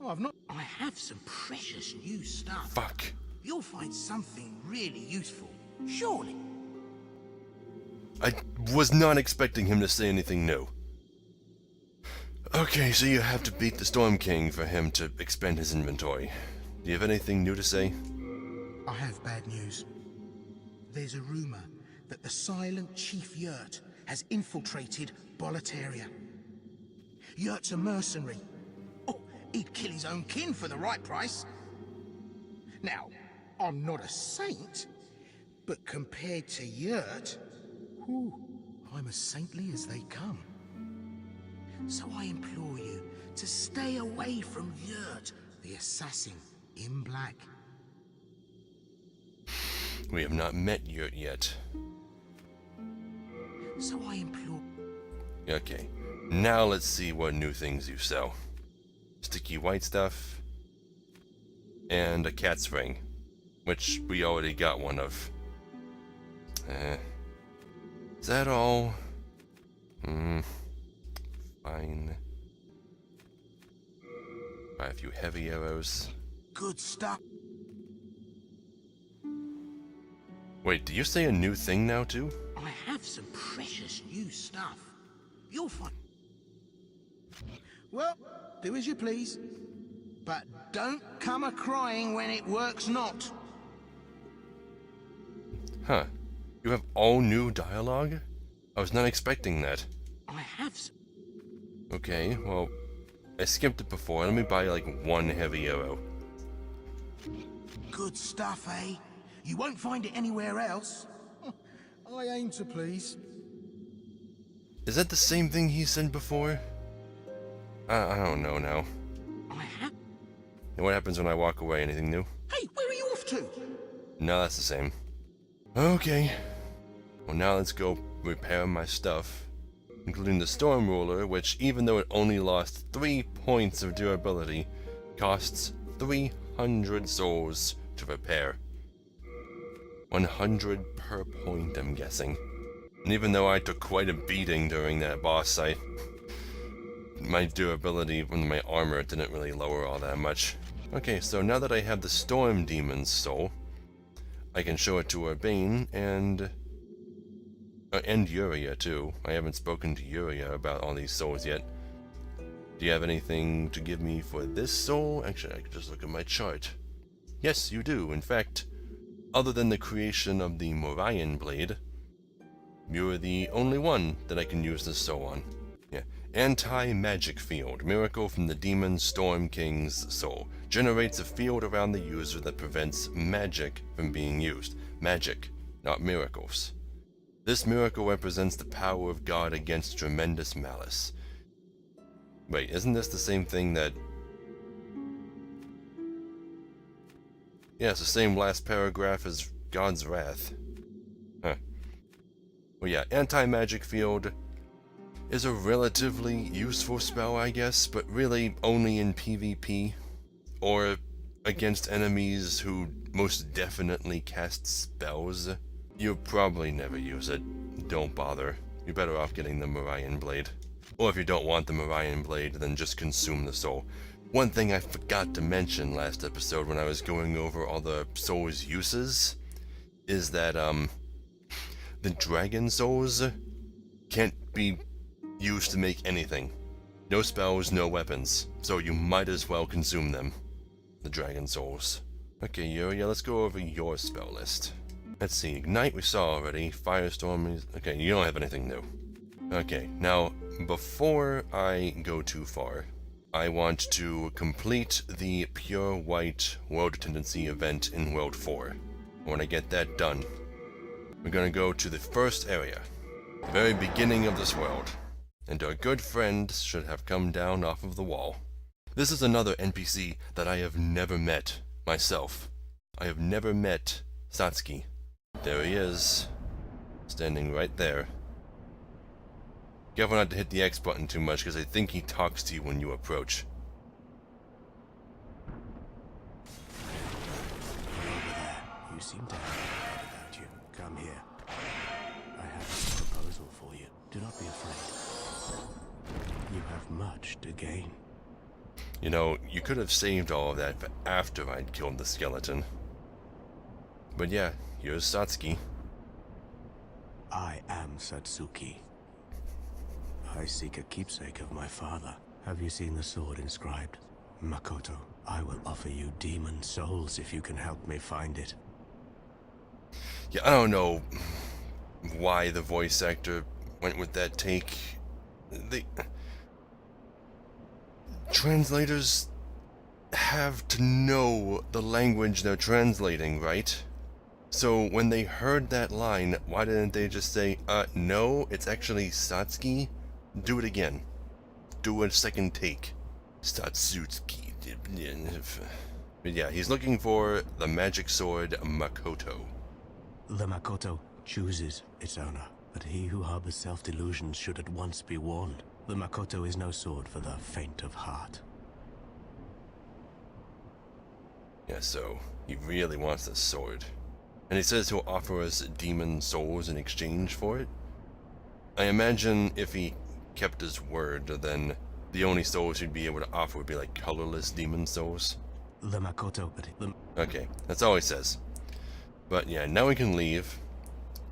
Oh, I have some precious new stuff. Fuck. You'll find something really useful, surely. I was not expecting him to say anything new. Okay, so you have to beat the Storm King for him to expand his inventory. Do you have anything new to say? I have bad news. There's a rumor that the silent Chief Yurt has infiltrated Boletaria. Yurt's a mercenary. Oh, he'd kill his own kin for the right price. Now, I'm not a saint, but compared to Yurt, whew, I'm as saintly as they come. So I implore you to stay away from Yurt, the assassin in black. We have not met Yurt yet. So I implore... Okay, now let's see what new things you sell. Sticky white stuff. And a cat's ring, which we already got one of. Is that all? Fine. Buy a few heavy arrows. Good stuff. Wait, did you say a new thing now too? I have some precious new stuff. You'll find... Well, do as you please. But don't come a-crying when it works not. Huh. You have all new dialogue? I was not expecting that. I have some... Okay, well, I skipped it before. Let me buy like 1 heavy arrow. Good stuff, eh? You won't find it anywhere else. I aim to please. Is that the same thing he said before? I don't know now. I have... And what happens when I walk away? Anything new? Hey, where are you off to? No, that's the same. Okay. Well, now let's go repair my stuff, including the Storm Ruler, which, even though it only lost 3 points of durability, costs 300 souls to repair. 100 per point, I'm guessing. And even though I took quite a beating during that boss fight, my durability from my armor didn't really lower all that much. Okay, so now that I have the Storm Demon's soul, I can show it to Urbane and Yuria too. I haven't spoken to Yuria about all these souls yet. Do you have anything to give me for this soul? Actually, I could just look at my chart. Yes, you do. In fact, other than the creation of the Morian Blade, you're the only one that I can use this soul on. Yeah. Anti-Magic Field. Miracle from the Demon Storm King's soul. Generates a field around the user that prevents magic from being used. Magic, not miracles. This miracle represents the power of God against tremendous malice. Wait, isn't this the same thing that... Yeah, it's the same last paragraph as God's Wrath. Huh. Well, yeah, Anti-Magic Field is a relatively useful spell, I guess, but really only in PvP, or against enemies who most definitely cast spells. You'll probably never use it. Don't bother. You're better off getting the Morian Blade. Or if you don't want the Morian Blade, then just consume the soul. one thing I forgot to mention last episode when I was going over all the souls uses is that the dragon souls can't be used to make anything. No spells, no weapons, so you might as well consume them. The dragon souls. Okay, yeah, let's go over your spell list. Let's see, Ignite we saw already, Firestorm is... Okay, you don't have anything new. Okay, now, before I go too far, I want to complete the Pure White World Tendency event in World 4. When I get that done, we're gonna go to the first area, the very beginning of this world, and our good friend should have come down off of the wall. This is another NPC that I have never met myself. I have never met Satsuki. There he is, standing right there. Careful not to hit the X button too much, because I think he talks to you when you approach. Over there. You seem to have it about you. Come here. I have a proposal for you. Do not be afraid. You have much to gain. You know, you could have saved all of that for after I'd killed the skeleton. But yeah, here's Satsuki. I am Satsuki. I seek a keepsake of my father. Have you seen the sword inscribed? Makoto, I will offer you demon souls if you can help me find it. Yeah, I don't know why the voice actor went with that take. Translators have to know the language they're translating, right? So when they heard that line, why didn't they just say, no, it's actually Satsuki? Do it again. Do a second take. Satsuki. But yeah, he's looking for the magic sword Makoto. The Makoto chooses its owner, but he who harbors self-delusions should at once be warned. The Makoto is no sword for the faint of heart. Yeah, so he really wants this sword. And he says he'll offer us demon souls in exchange for it. I imagine if he kept his word, then the only souls he'd be able to offer would be like colorless demon souls. The Makoto, but Okay, that's all he says. But yeah, now we can leave.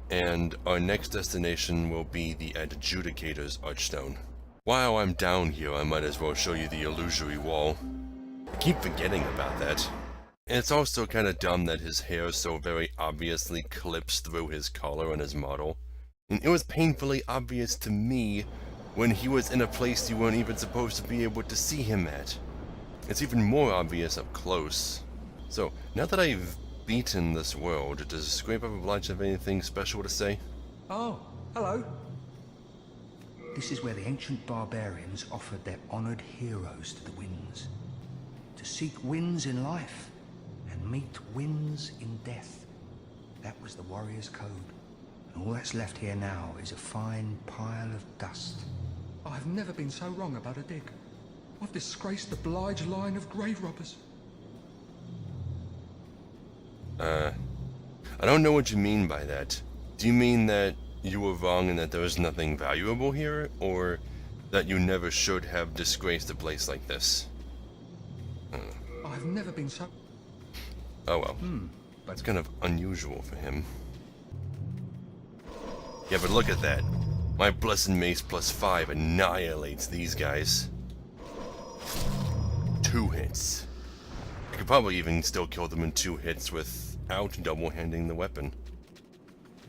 And our next destination will be the Adjudicator's Archstone. While I'm down here, I might as well show you the illusory wall. I keep forgetting about that. And it's also kind of dumb that his hair so very obviously clips through his collar on his model. And it was painfully obvious to me when he was in a place you weren't even supposed to be able to see him at. It's even more obvious up close. So, now that I've beaten this world, does Scrape of Oblige have anything special to say? Oh, hello. This is where the ancient barbarians offered their honored heroes to the winds. To seek winds in life and meet winds in death. That was the warrior's code. And all that's left here now is a fine pile of dust. I've never been so wrong about a dig. I've disgraced the Blige line of grave robbers. I don't know what you mean by that. Do you mean that you were wrong and that there was nothing valuable here? Or that you never should have disgraced a place like this? I've never been so... Oh well. That's kind of unusual for him. Yeah, but look at that. My Blessed Mace +5 annihilates these guys. 2 hits. I could probably even still kill them in 2 hits without double-handing the weapon.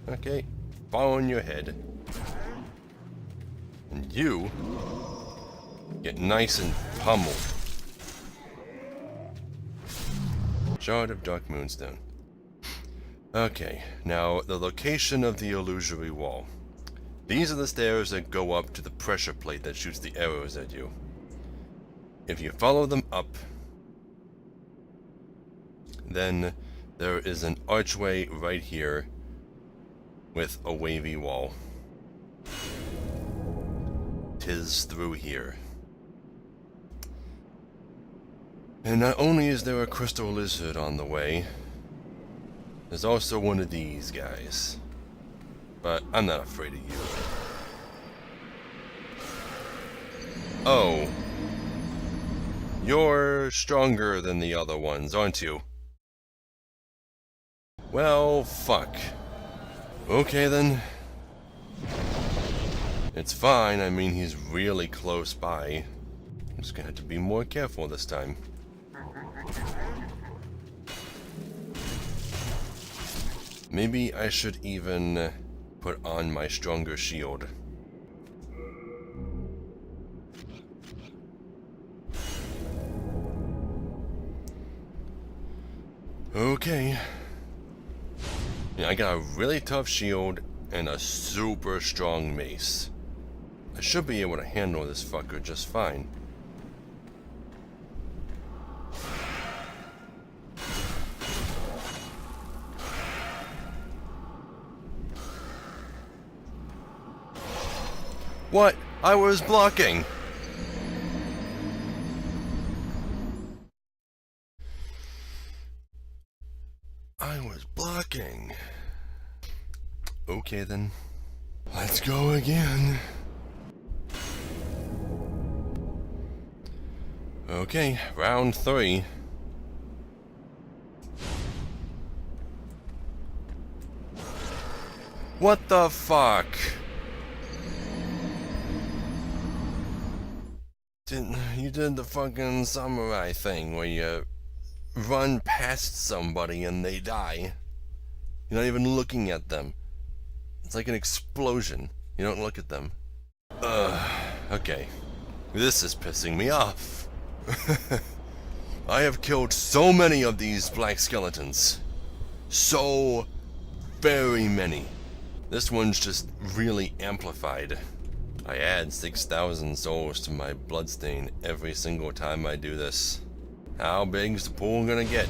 Okay, fall on your head. And you get nice and pummeled. Shard of Dark Moonstone. Okay, now the location of the illusory wall. These are the stairs that go up to the pressure plate that shoots the arrows at you. If you follow them up, then there is an archway right here with a wavy wall. 'Tis through here. And not only is there a crystal lizard on the way, there's also one of these guys. But I'm not afraid of you. Oh. You're stronger than the other ones, aren't you? Well, fuck. Okay then. It's fine, I mean he's really close by. I'm just gonna have to be more careful this time. Maybe I should even put on my stronger shield. Okay. Yeah, I got a really tough shield and a super strong mace. I should be able to handle this fucker just fine. What? I was blocking! I was blocking. Okay then. Let's go again. Okay, round 3. What the fuck? You did the fucking samurai thing where you run past somebody and they die. You're not even looking at them. It's like an explosion. You don't look at them. Okay. This is pissing me off. I have killed so many of these black skeletons. So very many. This one's just really amplified. I add 6,000 souls to my bloodstain every single time I do this. How big's the pool gonna get?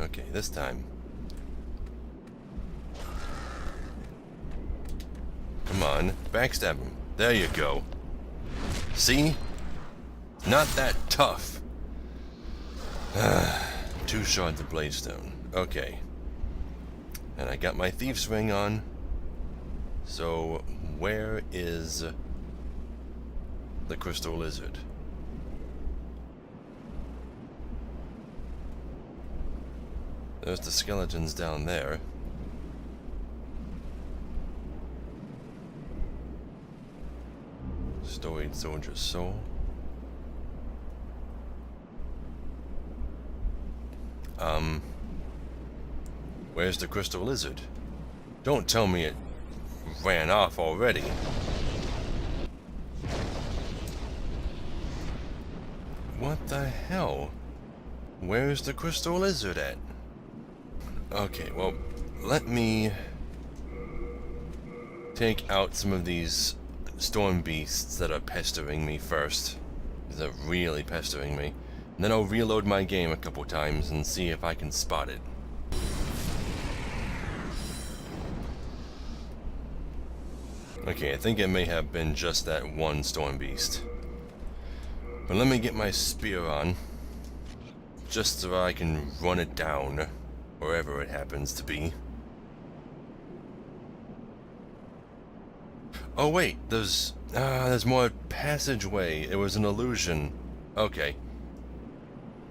Okay, this time. Come on, backstab him. There you go. See? Not that tough. 2 shards of bladestone. Okay. And I got my thief's ring on. So, where is the crystal lizard? There's the skeletons down there. Storied soldier's soul. Where's the crystal lizard? Don't tell me it ran off already. What the hell? Where's the crystal lizard at? Okay, well, let me take out some of these storm beasts that are pestering me first. They're really pestering me. And then I'll reload my game a couple times and see if I can spot it. Okay, I think it may have been just that one storm beast. But let me get my spear on, just so I can run it down, wherever it happens to be. Oh wait, there's more passageway. It was an illusion. Okay.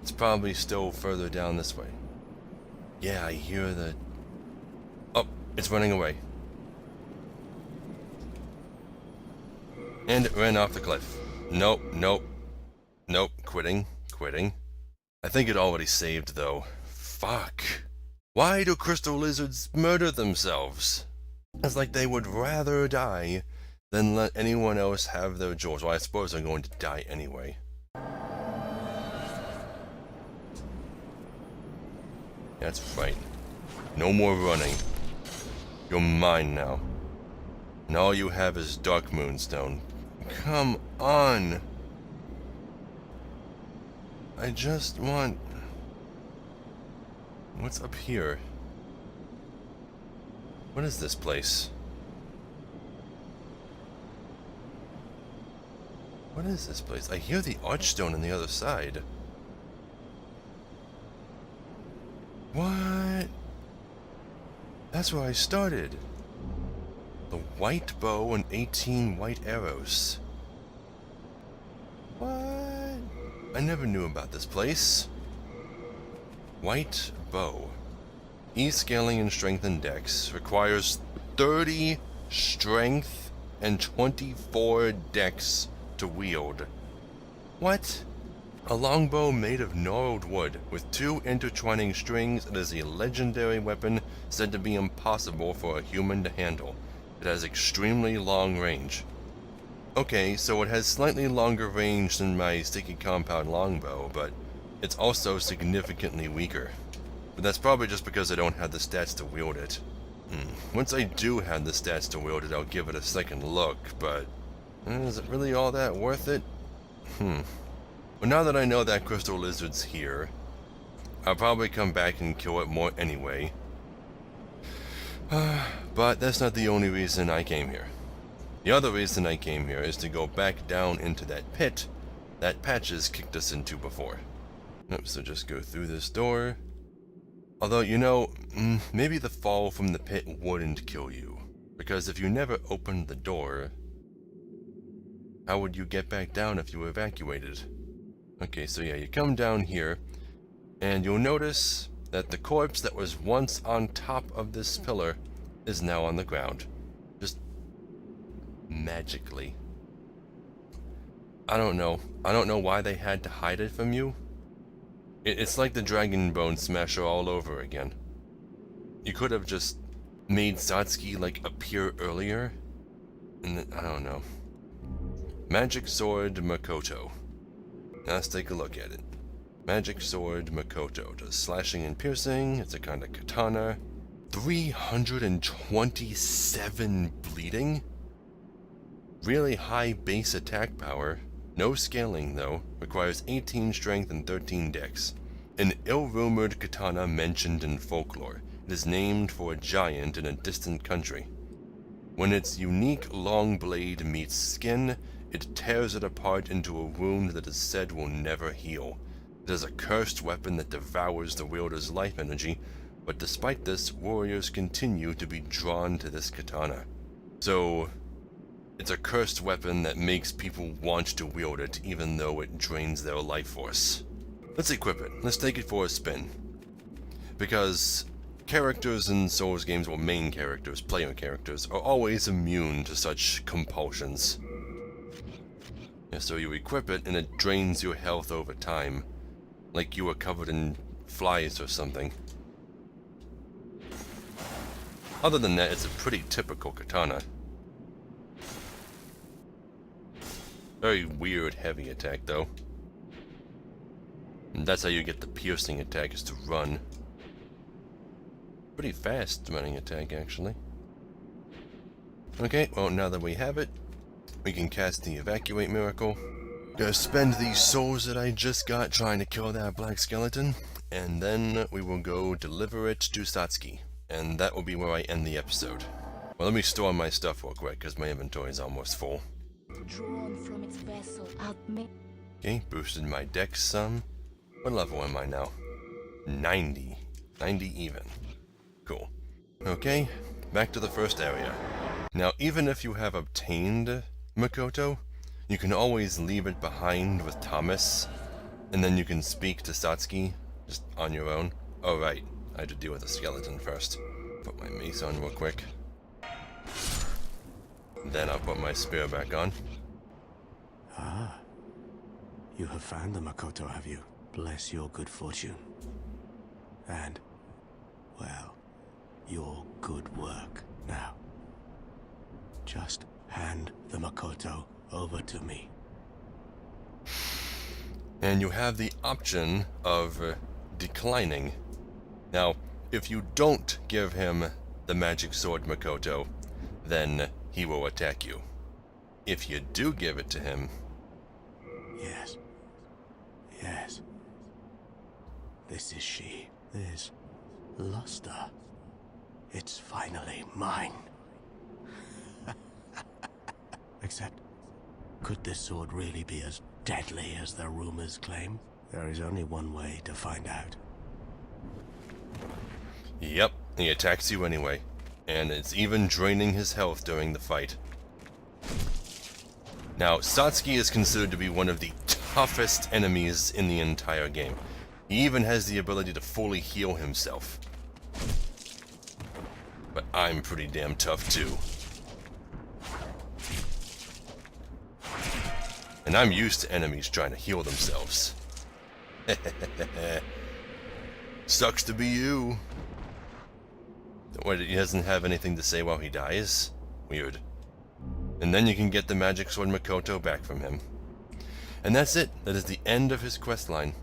It's probably still further down this way. Yeah, I hear the... Oh, it's running away. And it ran off the cliff. Nope, nope. Nope, quitting. I think it already saved though. Fuck. Why do crystal lizards murder themselves? It's like they would rather die than let anyone else have their jewels. Well, I suppose they're going to die anyway. That's right. No more running. You're mine now. And all you have is Dark Moonstone. Come on! I just want... What's up here? What is this place? What is this place? I hear the archstone on the other side. What? That's where I started. The white bow and 18 white arrows. What? I never knew about this place. White bow. E-scaling in strength and dex. Requires 30 strength and 24 dex to wield. What? A longbow made of gnarled wood with 2 intertwining strings. It is a legendary weapon said to be impossible for a human to handle. It has extremely long range. Okay, so it has slightly longer range than my sticky compound longbow, but it's also significantly weaker. But that's probably just because I don't have the stats to wield it. Once I do have the stats to wield it, I'll give it a second look, but is it really all that worth it? Well, now that I know that crystal lizard's here, I'll probably come back and kill it more anyway. But that's not the only reason I came here. The other reason I came here is to go back down into that pit that Patches kicked us into before. So just go through this door. Although, you know, maybe the fall from the pit wouldn't kill you. Because if you never opened the door, how would you get back down if you were evacuated? Okay, so yeah, you come down here, and you'll notice that the corpse that was once on top of this pillar is now on the ground. Just magically. I don't know. I don't know why they had to hide it from you. It's like the Dragon Bone Smasher all over again. You could have just made Satsuki, like, appear earlier. And I don't know. Magic Sword Makoto. Now let's take a look at it. Magic Sword Makoto does slashing and piercing. It's a kind of katana. 327 bleeding? Really high base attack power. No scaling though. Requires 18 strength and 13 dex. An ill-rumored katana mentioned in folklore. It is named for a giant in a distant country. When its unique long blade meets skin, it tears it apart into a wound that is said will never heal. It is a cursed weapon that devours the wielder's life energy, but despite this, warriors continue to be drawn to this katana. So, it's a cursed weapon that makes people want to wield it even though it drains their life force. Let's equip it. Let's take it for a spin. Because characters in Souls games, or main characters, player characters, are always immune to such compulsions. Yeah, so you equip it and it drains your health over time. Like you were covered in flies or something. Other than that, it's a pretty typical katana. Very weird heavy attack though. And that's how you get the piercing attack, is to run. Pretty fast running attack actually. Okay, well now that we have it, we can cast the Evacuate Miracle. Gonna spend these souls that I just got trying to kill that black skeleton, and then we will go deliver it to Satsuki. And that will be where I end the episode. Well, let me store my stuff real quick, because my inventory is almost full. Drawn from its vessel out. Okay, boosted my dex some. What level am I now? 90. 90 even. Cool. Okay, back to the first area. Now, even if you have obtained Makoto, you can always leave it behind with Thomas, and then you can speak to Satsuki, just on your own. Oh right, I had to deal with the skeleton first. Put my mace on real quick. Then I'll put my spear back on. Ah. You have found the Makoto, have you? Bless your good fortune. And, well, your good work. Now, just hand the Makoto over to me. And you have the option of declining. Now, if you don't give him the magic sword Makoto, then he will attack you. If you do give it to him... Yes. Yes. This is she. This luster. It's finally mine. Except, could this sword really be as deadly as the rumors claim? There is only one way to find out. Yep, he attacks you anyway. and it's even draining his health during the fight. Now, Satsuki is considered to be one of the toughest enemies in the entire game. He even has the ability to fully heal himself. But I'm pretty damn tough too. And I'm used to enemies trying to heal themselves. Sucks to be you. What, he doesn't have anything to say while he dies? Weird. And then you can get the magic sword Makoto back from him. And that's it. That is the end of his quest line.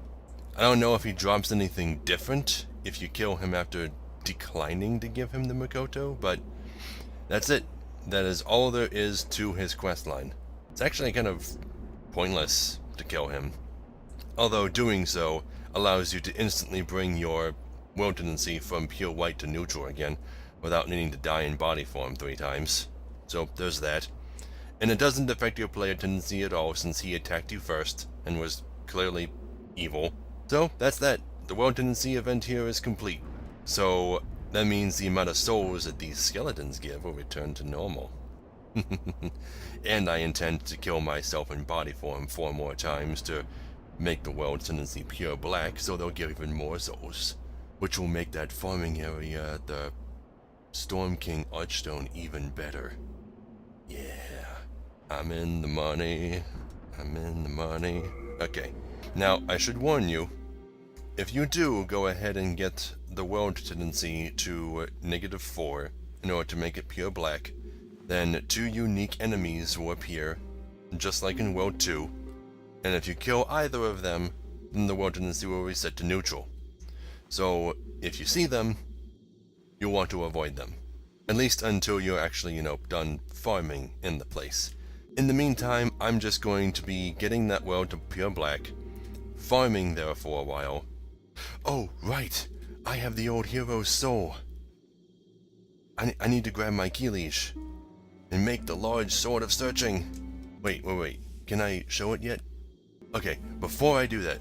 I don't know if he drops anything different if you kill him after declining to give him the Makoto, but that's it. That is all there is to his quest line. It's actually kind of pointless to kill him. Although doing so allows you to instantly bring your will tendency from pure white to neutral again without needing to die in body form 3 times. So there's that. And it doesn't affect your player tendency at all since he attacked you first and was clearly evil. So that's that. The will tendency event here is complete. So that means the amount of souls that these skeletons give will return to normal. And I intend to kill myself in body form 4 more times to make the world tendency pure black, so they'll give even more souls, which will make that farming area, the Storm King Archstone, even better. Yeah, I'm in the money. I'm in the money. Okay, now I should warn you, if you do go ahead and get the world tendency to -4 in order to make it pure black, then 2 unique enemies will appear, just like in World 2, and if you kill either of them, then the world tendency will reset to neutral. So, if you see them, you'll want to avoid them. At least until you're actually, done farming in the place. In the meantime, I'm just going to be getting that world to pure black, farming there for a while. Oh, right! I have the old hero's soul. I need to grab my key leash and make the large sword of searching. Wait. Can I show it yet? Okay, before I do that,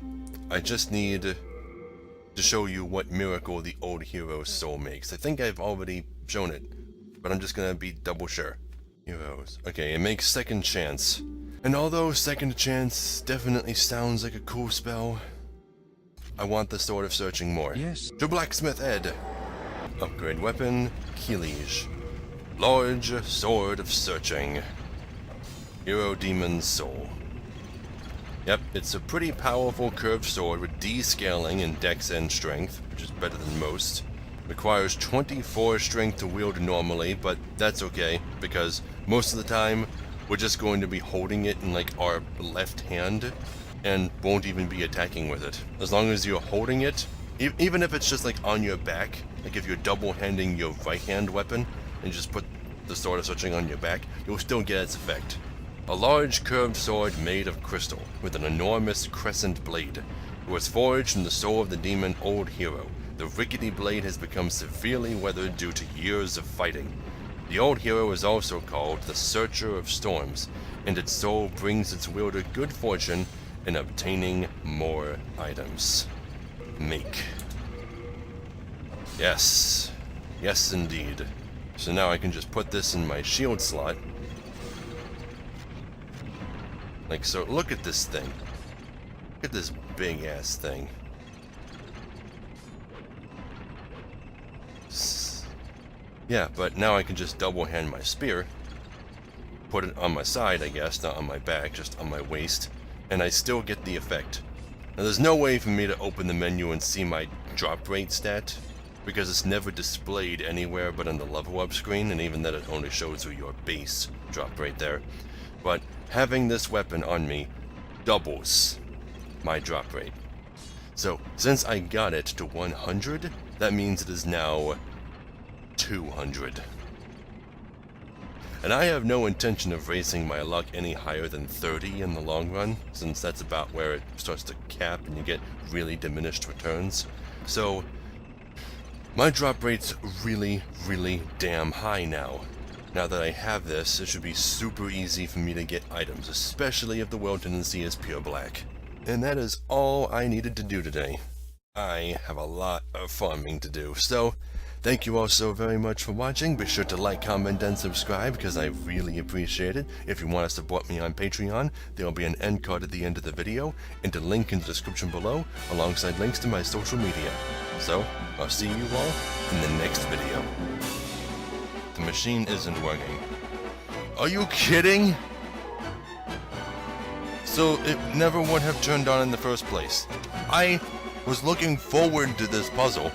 I just need to show you what miracle the old hero's soul makes. I think I've already shown it, but I'm just gonna be double sure. Heroes. Okay, it makes second chance. And although second chance definitely sounds like a cool spell, I want the sword of searching more. Yes. To Blacksmith Ed. Upgrade weapon, key liege. Large sword of searching. Hero Demon's Soul. Yep, it's a pretty powerful curved sword with D scaling in dex and strength, which is better than most. Requires 24 strength to wield normally, but that's okay, because most of the time, we're just going to be holding it in like our left hand, and won't even be attacking with it. As long as you're holding it, even if it's just like on your back, like if you're double-handing your right hand weapon, and just put the sword of searching on your back, you'll still get its effect. A large curved sword made of crystal, with an enormous crescent blade. It was forged in the soul of the demon Old Hero. The rickety blade has become severely weathered due to years of fighting. The Old Hero is also called the Searcher of Storms, and its soul brings its wielder good fortune in obtaining more items. Make. Yes. Yes, indeed. So now I can just put this in my shield slot. Like so. Look at this thing. Look at this big ass thing. Yeah, but now I can just double hand my spear. Put it on my side, I guess, not on my back, just on my waist. And I still get the effect. Now there's no way for me to open the menu and see my drop rate stat, because it's never displayed anywhere but on the level up screen, and even then it only shows you your base drop rate there. But having this weapon on me doubles my drop rate. So since I got it to 100, that means it is now 200. And I have no intention of raising my luck any higher than 30 in the long run, since that's about where it starts to cap and you get really diminished returns. So my drop rate's really, really damn high now. Now that I have this, it should be super easy for me to get items, especially if the world tendency is pure black. And that is all I needed to do today. I have a lot of farming to do, so Thank you all so very much for watching. Be sure to like, comment, and subscribe because I really appreciate it. If you want to support me on Patreon, there will be an end card at the end of the video and a link in the description below alongside links to my social media. So, I'll see you all in the next video. The machine isn't working. Are you kidding? So it never would have turned on in the first place. I was looking forward to this puzzle.